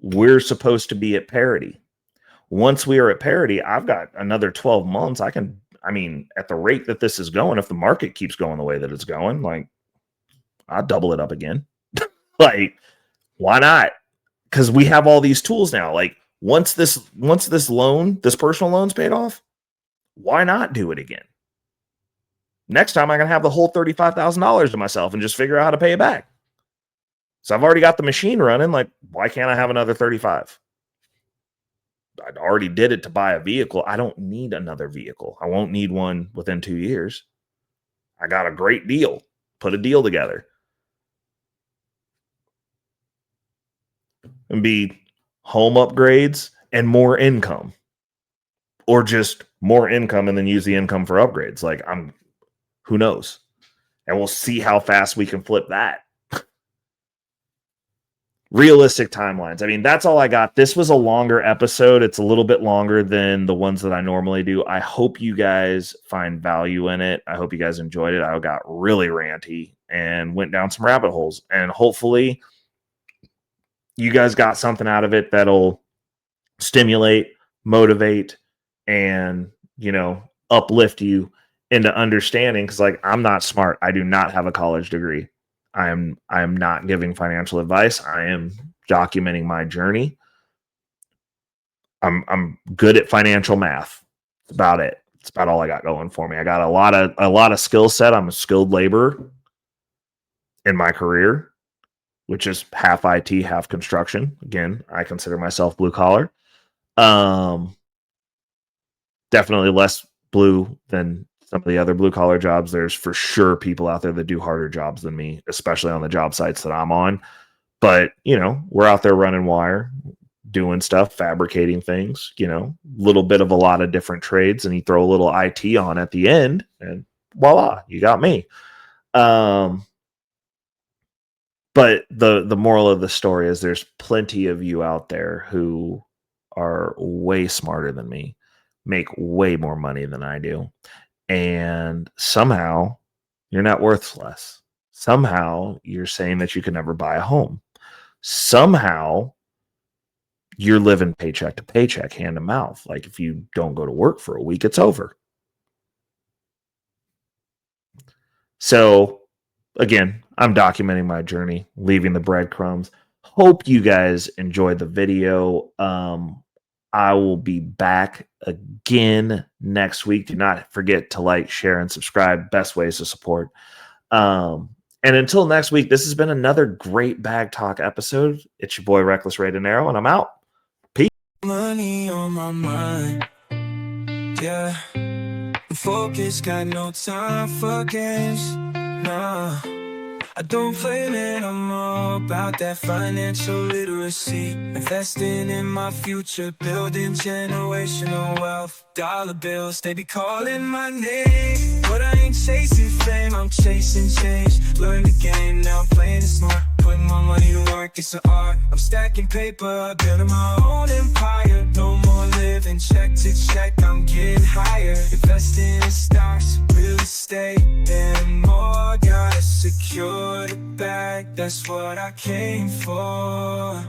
Speaker 2: we're supposed to be at parity. Once we are at parity, I've got another 12 months. At the rate that this is going, if the market keeps going the way that it's going, like I'll double it up again. Like, why not? Because we have all these tools now. Like once this personal loan's paid off, why not do it again? Next time I'm going to have the whole $35,000 to myself and just figure out how to pay it back. So I've already got the machine running. Like, why can't I have another 35? I already did it to buy a vehicle. I don't need another vehicle. I won't need one within 2 years. I got a great deal. Put a deal together. And be home upgrades and more income. Or just more income and then use the income for upgrades. Like, who knows? And we'll see how fast we can flip that. Realistic timelines. I mean, that's all I got. This was a longer episode. It's a little bit longer than the ones that I normally do. I hope you guys find value in it. I hope you guys enjoyed it. I got really ranty and went down some rabbit holes. And hopefully you guys got something out of it that'll stimulate, motivate, and, uplift you into understanding. Because, like, I'm not smart. I do not have a college degree. I'm not giving financial advice. I am documenting my journey. I'm good at financial math. That's about it. It's about all I got going for me. I got a lot of skill set. I'm a skilled laborer in my career, which is half IT, half construction. Again, I consider myself blue collar. Definitely less blue than some of the other blue collar jobs. There's for sure people out there that do harder jobs than me, especially on the job sites that I'm on. But, we're out there running wire, doing stuff, fabricating things, little bit of a lot of different trades, and you throw a little IT on at the end and voila, you got me. But the moral of the story is there's plenty of you out there who are way smarter than me, make way more money than I do. And somehow your net worth's less. Somehow you're saying that you can never buy a home. Somehow you're living paycheck to paycheck, hand to mouth. Like, if you don't go to work for a week, it's over. So again, I'm documenting my journey, leaving the breadcrumbs. Hope you guys enjoyed the video. I will be back again next week. Do not forget to like, share, and subscribe. Best ways to support. And until next week, this has been another great Bag Talk episode. It's your boy, Reckless Ray Dinero, and I'm out. Peace.
Speaker 1: Money on my mind. Yeah. Focus, got no time for games. Nah. I don't play, man, I'm all about that financial literacy. Investing in my future, building generational wealth. Dollar bills, they be calling my name, but I ain't chasing fame, I'm chasing change. Learn the game, now I'm playing it smart. Putting my money to work, it's an art. I'm stacking paper, building my own empire. No more living check to check, I'm getting higher. Investing in stocks, real estate, and more. Gotta secure the bag, that's what I came for.